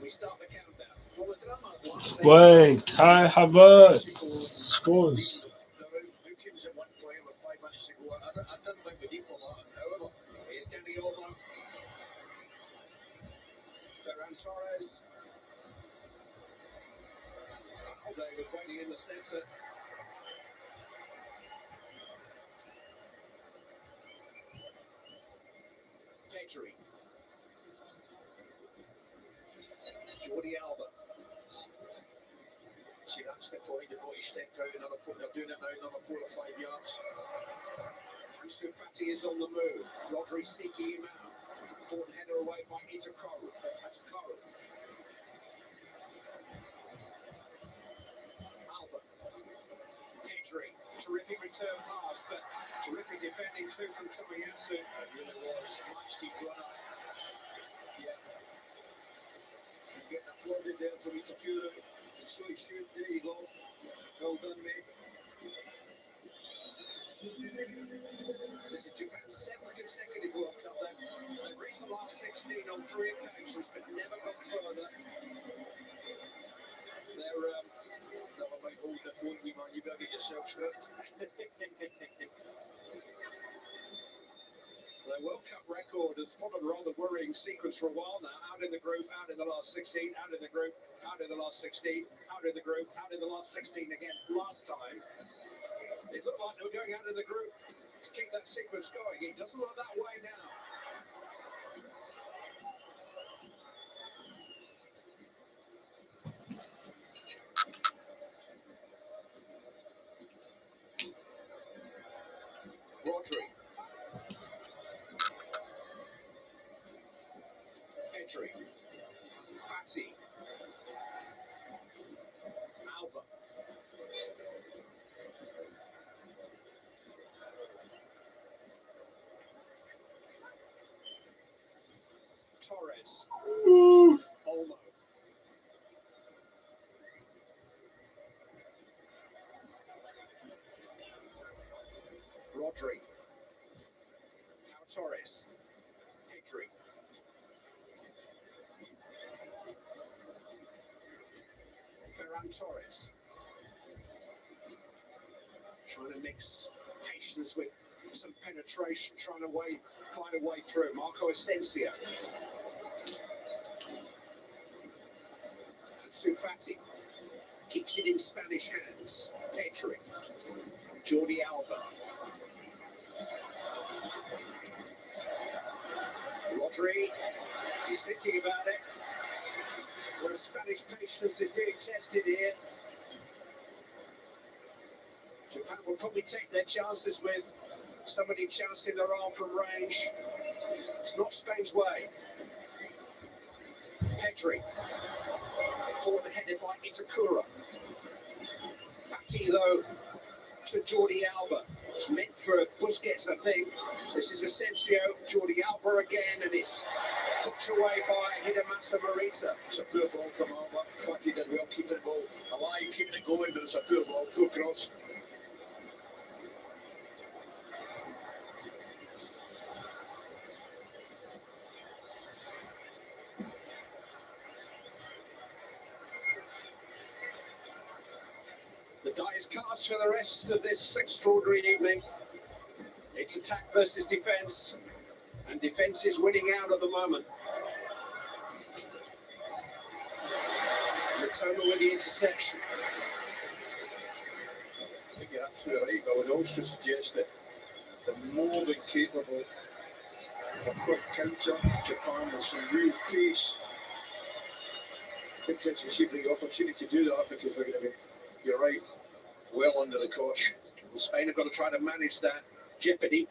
We start the countdown. Well, the drama Boy, Kai Havertz scores. Who keeps it one play with 5 minutes to go? I didn't think we'd equal that. However, he's getting over. Ferran Torres. Alday was waiting in the centre. Pedri. Jordi Alba. See, that's the point. They've got to step out another foot. They're doing it now, another 4 or 5 yards. Ansu Fati is on the move. Rodri seeking him out. Important header away by Itakaro. Alba. Pedri. Terrific return pass, but terrific defending too from Tomiyasu. It really was. Matched his runner. Yeah. Getting applauded there from Itakura. So he should. There you go. Well done, mate. This is Japan's 7th consecutive World Cup. They've reached the last 16 on 3 occasions, but never got further. They're like, hold the phone, you man. You better get yourself stripped. The World Cup record has followed a rather worrying sequence for a while now. Out in the group, out in the last 16, out in the group, out in the last 16, out in the group, out in the last 16 again. Last time, it looked like they were going out of the group to keep that sequence going. It doesn't look that way now. Rodri. Pedri. Fati. Alba. Torres. Olmo. Rodri. Now Torres. Pedri. Ferran Torres. Trying to mix patience with some penetration, trying to find a way through. Marco Asensio. Ansu Fati keeps it in Spanish hands. Pedri. Jordi Alba. Rodri. He's thinking about it. Well, Spanish patience is being tested here. Japan will probably take their chances with somebody chancing their arm from range. It's not Spain's way. Pedri. Important headed by Itakura. Fati, though, to Jordi Alba. It's meant for Busquets, I think. This is Asensio, Jordi Alba again, and it's hooked away by Hidemasa Morita. It's a poor ball from Alba. Fati did well keeping the ball alive, keeping it going, but it's a poor ball, poor cross. The die is cast for the rest of this extraordinary evening. It's attack versus defence, and defence is winning out at the moment. Mitoma with the interception. think you're absolutely right. I would also suggest that they're more than capable of a quick counter. Japan with some real pace. Interesting to see if they get the opportunity to do that, because they're going to be, you're right, well under the cosh. Spain have got to try to manage that jeopardy.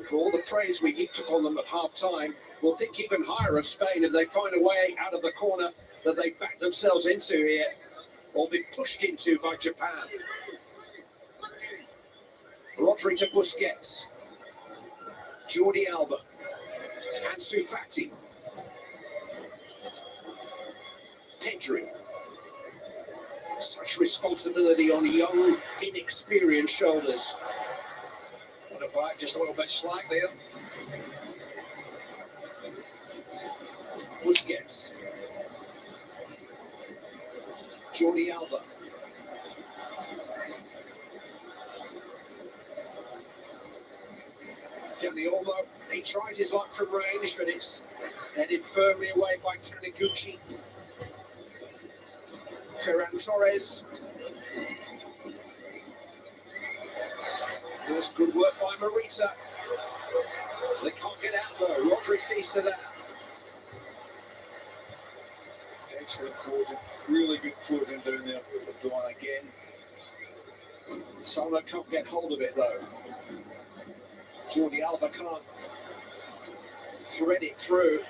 For all the praise we heaped upon them at half time, we'll think even higher of Spain if they find a way out of the corner that they back themselves into here, or be pushed into by Japan. Rodri to Busquets. Jordi Alba. Ansu Fati. Pedri. Such responsibility on young, inexperienced shoulders. On the back, just a little bit slack there. Busquets. Jordi Alba. Dani Olmo, he tries his luck from range, but it's headed firmly away by Taniguchi. Ferran Torres. There's good work by Morita. They can't get out though. Rodri sees to that. Excellent closing. Really good closing down there for Duan again. Solo can't get hold of it though. Jordi Alba can't thread it through.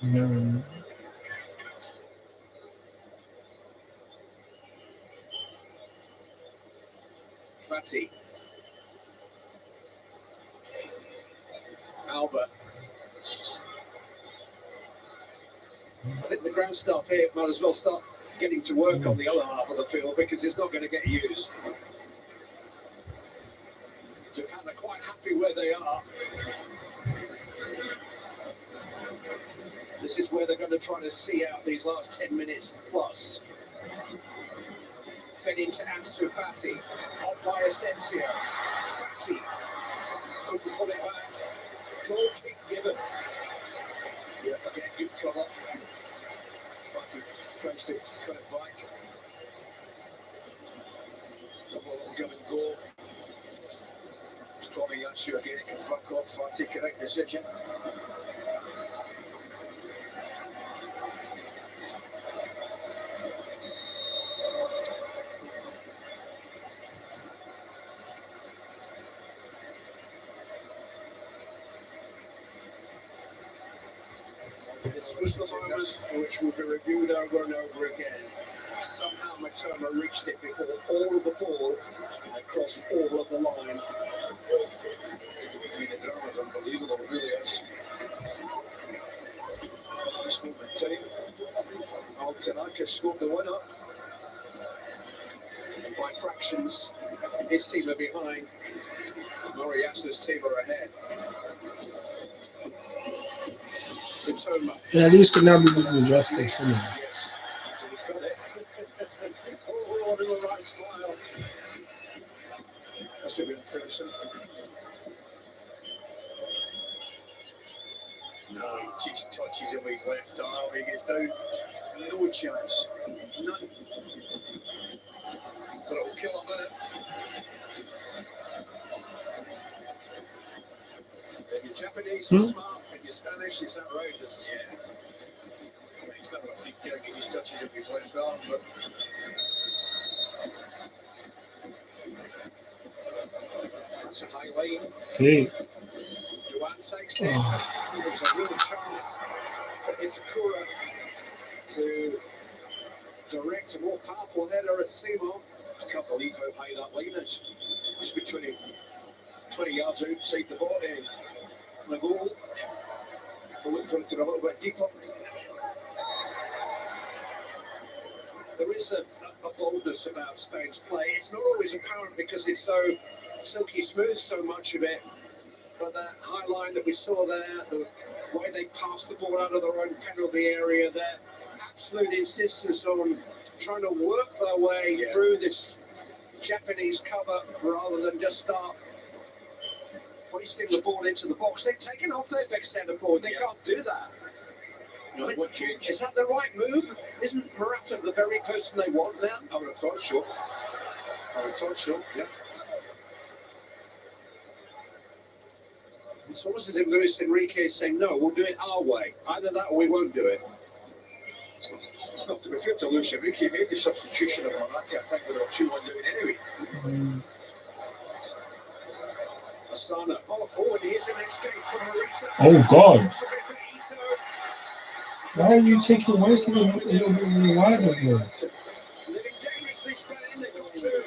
No. Fati. Alba. I think the ground staff here might as well start getting to work on the other half of the field, because it's not going to get used. Japan are quite happy where they are. This is where they're going to try to see out these last 10 minutes plus. Fed into Ansu Fati. Up by Asensio. Fati. Couldn't pull it back. Goal kick given. Yeah, again, good cover. Fati tries to cut it back. Double give and go. It's probably Ansu again. It comes back off. Fati, correct decision. This was the moment which will be reviewed over and over again. Somehow Matoma reached it before all of the ball and crossed all of the line. I mean, the drama's unbelievable, it really is. This moment in time, Altanaka scored the winner. And by fractions, his team are behind. Moriyasa's team are ahead. Matoma. Yeah, these could not be given justice. Yes, he's got it. Oh, what a right smile. That's a good impression. No, he just touches him with his left arm. He gets down. No chance. None. But it'll kill him, innit? If you're Japanese, it's smart. If you're Spanish, it's outrageous. Yeah. I mean, it's not a free kick, he just touches him with his left arm, but That's a high line. Okay. Duan takes it. There's a real chance that it's Akura to direct a more powerful header at Seymour. I can't believe how high that line is. It's be 20 yards outside the body from the goal. We'll look for it to be a little bit deeper. There is a boldness about Spain's play. It's not always apparent because it's so silky smooth, so much of it. But that high line that we saw there, the way they passed the ball out of their own penalty area, their absolute insistence on trying to work their way through this Japanese cover rather than just start hoisting the ball into the box. They've taken off their big centre forward. They can't do that. No, what change? Is that the right move? Isn't Morata the very person they want now? I would have thought so. Yeah. It's almost as if Luis Enrique is saying, no, we'll do it our way. Either that or we won't do it. Well, to be fair to Luis Enrique, made the substitution of Morata. I think they were 2-1 down anyway. Asana. Oh, and here's an escape from Morita. Oh God! Why are you taking away something a little bit more wide of you? Living dangerously, Spain. They've got two.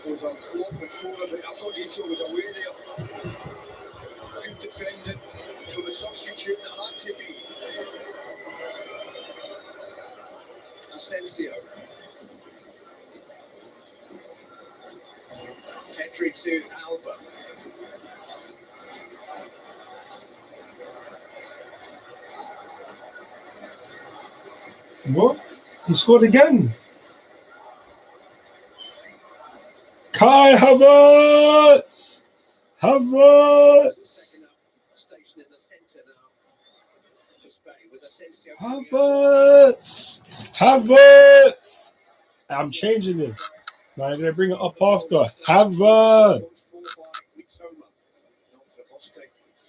There was a block before, but I thought Ito was away there. Good defending for the substitute that had to be. Asensio. Petri to Alba. What? He scored again. Kai Havertz! Havertz! Station in the centre now for Spain with Asensio. Havertz! Havertz! I'm changing this. Now I'm going to bring it up after. Havertz!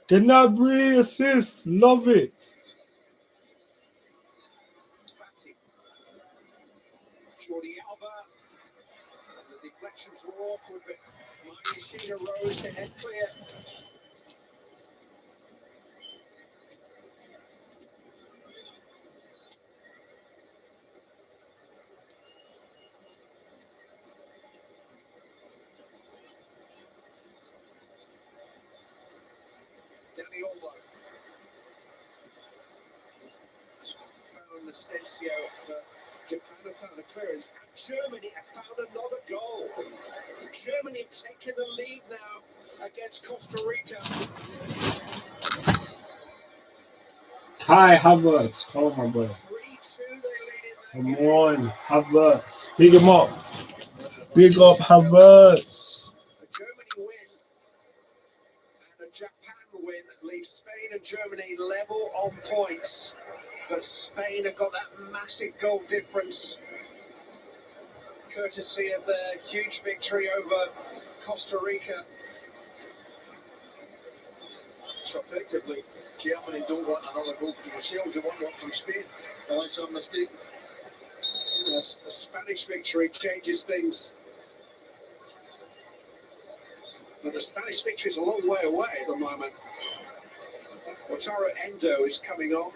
Gnabry assist. Love it. Jordi Alba. The deflections were awkward, but Yoshida rose to head clear. Danny Olmo. Found Asensio, but Japan have found a clearance. Germany have found another goal. Germany have taken the lead now against Costa Rica. Kai Havertz. Come on, my boy. 3-2 they lead Come in that game. on, Havertz. Big him up. Big up Havertz. A Germany win and a Japan win leaves Spain and Germany level on points. But Spain have got that massive goal difference, courtesy of their huge victory over Costa Rica. So effectively, Germany don't want another goal from themselves, they want one from Spain. Unless I'm mistaken. Yes, a Spanish victory changes things. But the Spanish victory is a long way away at the moment. Wataru Endo is coming on.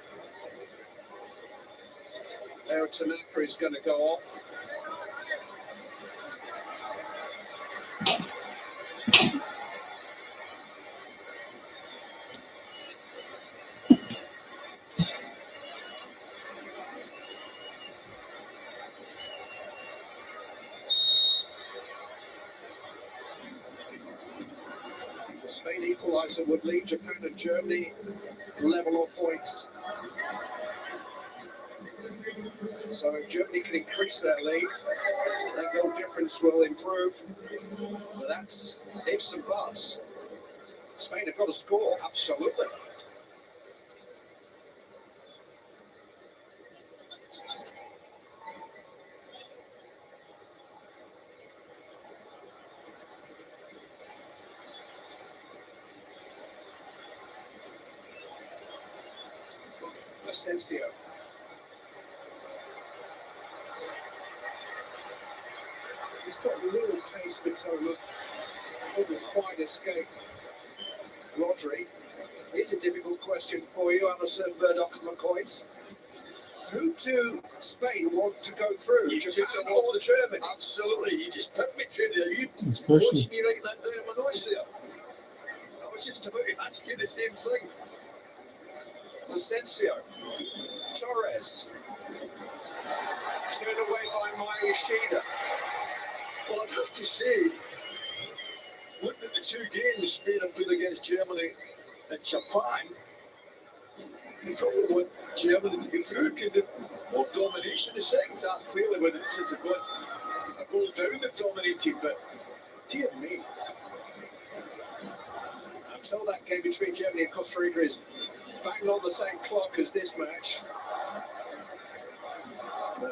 Leo Tanaka is going to go off. The Spain equaliser would leave Japan and Germany level on points. So if Germany can increase their lead, their goal difference will improve. But that's ifs and buts. Spain have got to score, absolutely. Asensio. He's got little taste for Toma. Couldn't quite escape. Rodri. Here's a difficult question for you, Alison Murdoch-McCoy. Who do Spain want to go through? Japan or Germany? Absolutely, you just picked me through there. You Especially. watched me write that down in my notes there. I was just about to ask you the same thing. Asensio. Torres. Turned away by Yoshida. Well, I'd have to say, looking at the two games Spain have played against Germany and Japan, they probably want Germany to get through because they've more domination. The second half, clearly, with it, since they've got a goal down, they've dominated, but dear me. until that game between Germany and Costa Rica is bang on the same clock as this match.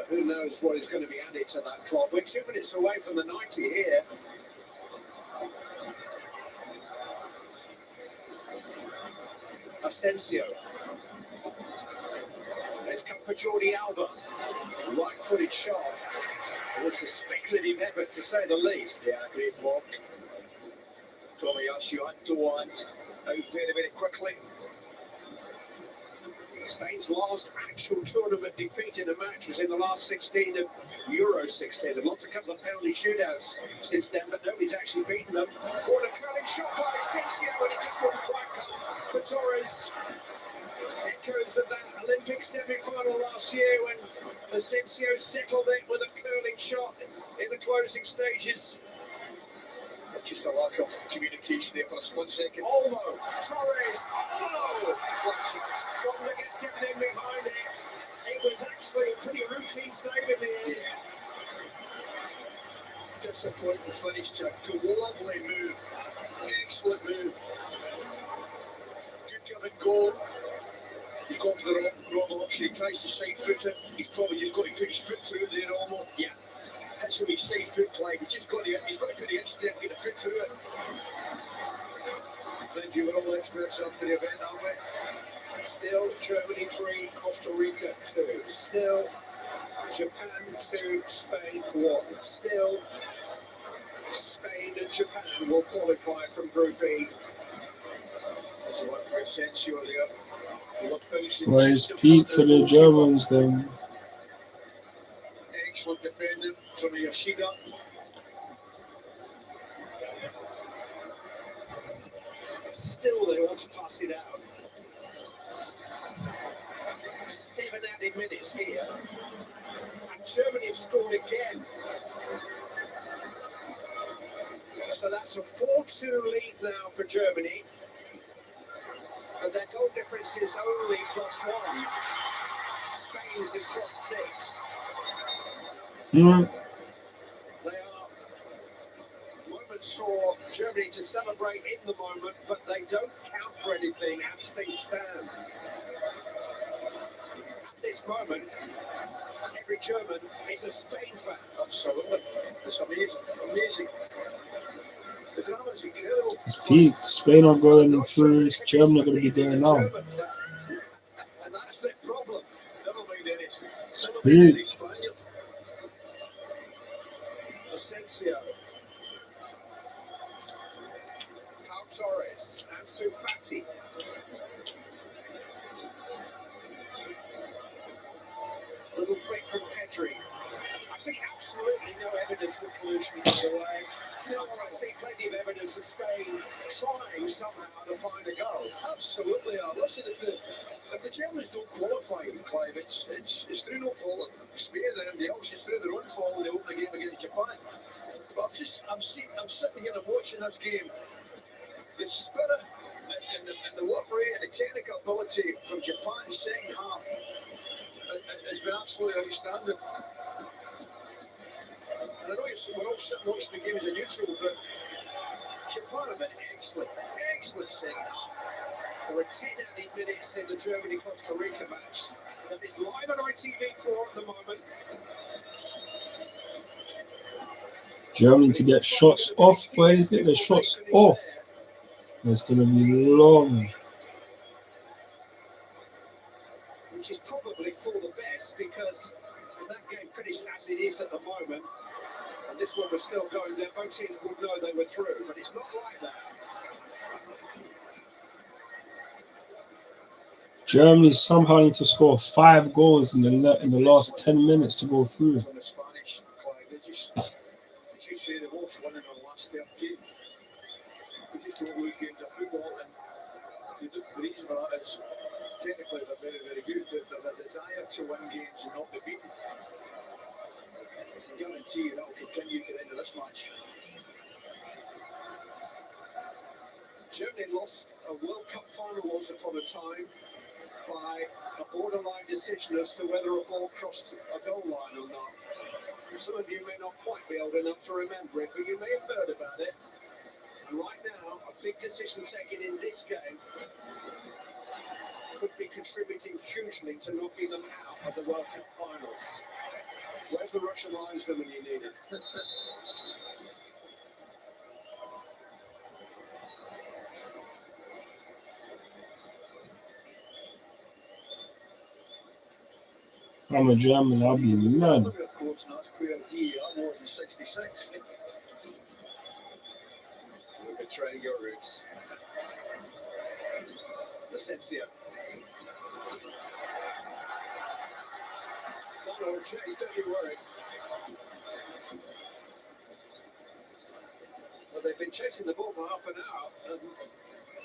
Who knows what is going to be added to that clock? We're 2 minutes away from the 90 here. Asensio. It's come for Jordi Alba. Right-footed shot. It was a speculative effort, to say the least. Yeah, great block. Tomiyasu had to one out very, very quickly. Spain's last actual tournament defeat in a match was in the last 16 of Euro 16. They've lost a couple of penalty shootouts since then, but nobody's actually beaten them. What a curling shot by Asensio, and it just wouldn't quite come for Torres. Echoes of that Olympic semi-final last year when Asensio settled it with a curling shot in the closing stages. Just a lack of communication there for a split second. Olmo, Torres, oh! Stronger gets everything behind it. It was actually a pretty routine save in the end. Disappointing finish to a lovely move. Excellent move. Good given goal. He's gone for the wrong option. He tries to side foot it. He's probably just got to put his foot through it there, Olmo. Yeah. That's what his side foot played. He's got to put the instinct and get the foot through it. Lindsay, we're all experts after the event, aren't we? Still Germany 3, Costa Rica 2. Still Japan 2, Spain 1. Still Spain and Japan will qualify from Group E. There's a lot for Asensio there. Where's Pete for the Germans then? Excellent defending from Yoshida. Still they want to pass it out. 7 added minutes here. And Germany have scored again. So that's a 4-2 lead now for Germany. But their goal difference is only +1. Spain's is +6. Mm. They are moments for Germany to celebrate in the moment, but they don't count for anything as things stand. At this moment, every German is a Spain fan. Absolutely. It's amazing. Amazing. The drama is incredible. It's Pete. Spain are going through. It's Germany are going to be going out. And that's the problem. Never mind any Pete. Spaniards. Asensio. Pau Torres. Ansu Fati. Little flick from Pedri. I see absolutely no evidence of collusion either way. No, I see plenty of evidence of Spain trying somehow to find a goal. Absolutely. Listen, if the Germans don't qualify, Clive, it's through no fault of Spain and everybody else. It's through their own fault when they open the game against Japan. But I'm sitting here and I'm watching this game. The spirit and the work rate and the technical ability from Japan's second half has been absolutely outstanding. And I know we're all sitting watching the game as a neutral, but Japan have been excellent second half. There were 10 added minutes in the Germany-Costa Rica match. That is live on ITV4 at the moment. Germany to get shots off, boys. Get the shots off. It's going to be long. Which is probably for the best, because that game finished as it is at the moment, and this one was still going there. Both teams would know they were through, but it's not like that. Germany somehow need to score 5 goals in the last 10 minutes to go through. From the Spanish, Clive, they just, as you say, they've also won in the last 13. They just don't lose games of football, and the reason for that is technically they're very, very good. There's a desire to win games and not be beaten. I can guarantee you that will continue to the end of this match. Germany lost a World Cup final once upon a time by a borderline decision as to whether a ball crossed a goal line or not. Some of you may not quite be old enough to remember it, but you may have heard about it. And right now, a big decision taken in this game could be contributing hugely to knocking them out of the World Cup finals. Where's the Russian linesman when you need it? I'm a German, I'll be mad. Look at course, and that's clear here. That was the 66. We're betraying your roots. Asensio. Son or chase, don't you worry. Well, they've been chasing the ball for half an hour and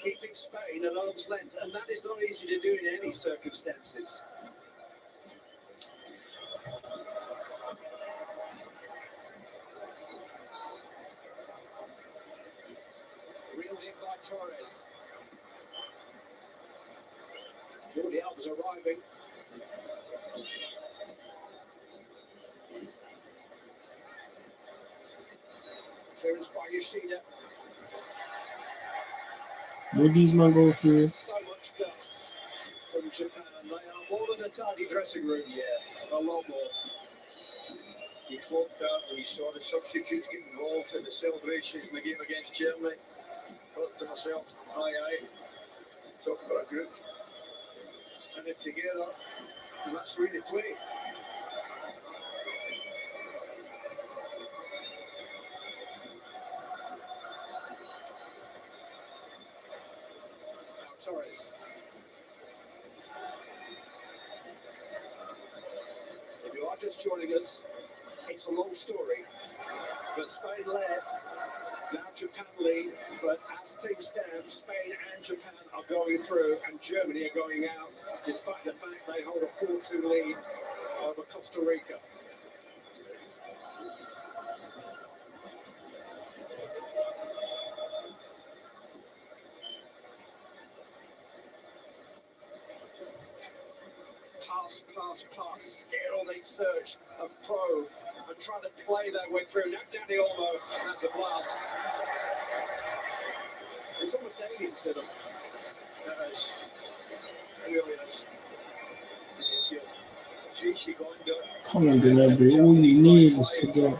keeping Spain at arm's length, and that is not easy to do in any circumstances. Reeled in by Torres. Jordi Alba's arriving. Clearance by Yoshida. Would these man go through? So much guts from Japan. They are more than a tidy dressing room. Yeah, a lot more. He clocked that when he saw the substitutes get involved in the celebrations in the game against Germany. Thought to myself, aye. Talk about a group. And they're together. And that's really play. Now Torres. If you are just joining us, it's a long story. But Spain led, now Japan lead. But as things stand, Spain and Japan are going through, and Germany are going out, despite the fact they hold a 4-2 lead over Costa Rica. Pass. Still they search and probe and try to play their way through. Now Danny Olmo has a blast. It's almost alien to them. It is. It really is. Gigi Gondo. Come on, Gnabry. All you need is to get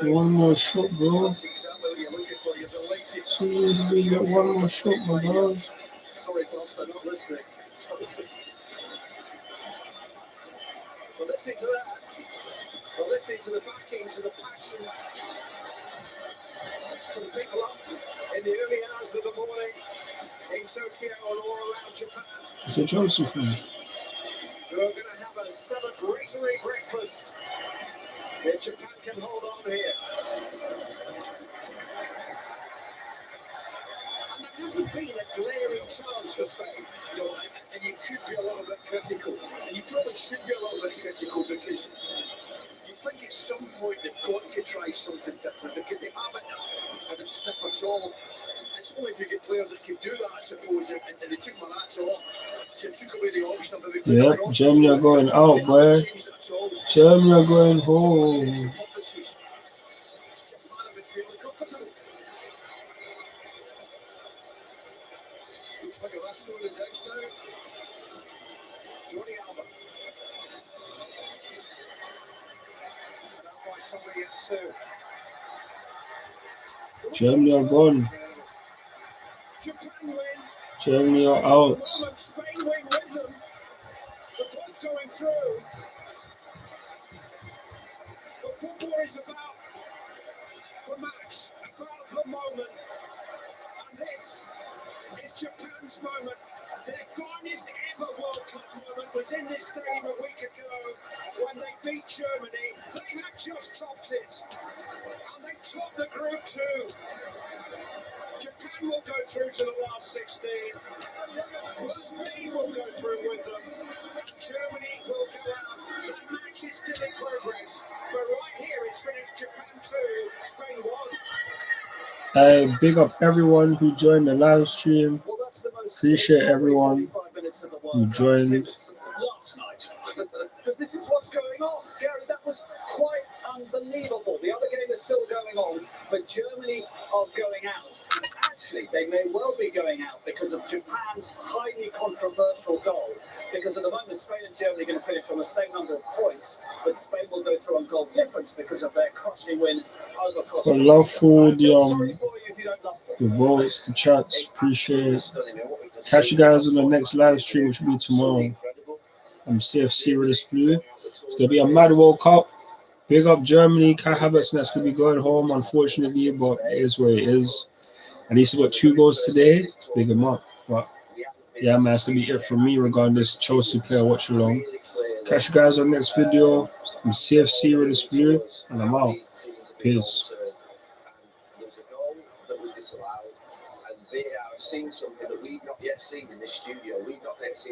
one more shot, bro. That's exactly what you're looking for. You're delighted. So you need to get one more shot, my dog. Sorry, boss, they're not listening. We're listening to that. We're listening to the backing, to the passion, to the big lump in the early hours of the morning in Tokyo and all around Japan. It's a Chelsea fan. We're going to have a celebratory breakfast if Japan can hold on here. And there hasn't been a glaring chance for Spain. You know, and you could be a little bit critical, and you probably should be a little bit critical because you think at some point they've got to try something different because they haven't had a sniff at all. It's only if you get players that can do that, I suppose, and they took Morata off, so it took away the option of maybe playing Yeah, across. Germany are going out, boy. Germany are going home. Japan have been feeling comfortable. Looks like a last throw in the dice now. Jordi Alba. And outright somebody gets Germany are gone. Japan win. Germany are out. Spain win with them. They're both going through. But football is about the match, about the moment. And this is Japan's moment. Their finest ever World Cup moment was in this stadium a week ago when they beat Germany. They had just topped it. And they topped the group too. Japan will go through to the last 16. Spain will go through with them. And Germany will go out. That match is still in progress. But right here it's finished Japan 2, Spain 1. Big up everyone who joined the live stream. Well, that's the most Appreciate everyone 45 minutes of the who World Cup joined. since last night. Because this is what's going on. Gary, that was quite a unbelievable. The other game is still going on, but Germany are going out. Actually, they may well be going out because of Japan's highly controversial goal. Because at the moment, Spain and Germany are going to finish on the same number of points, but Spain will go through on goal difference because of their crushing win over Costa But Rica. love for I'm sorry for you if you don't love the football. votes, the chats. Appreciate it. Catch you guys on the next live stream, which will be tomorrow. I'm CFC with this blue. It's gonna be a mad World Cup. Big up Germany. Kai Havertz, that's gonna be going home, unfortunately, but it is what it is. At least we got 2 goals today. Big him up. But yeah, man, that's gonna be it from me regarding this Chelsea player watch along. Catch you guys on the next video. I'm CFC with this blue, and I'm out. Peace. There was a goal that was disallowed, and VAR have seen something that we've not yet seen in this studio. We've not yet seen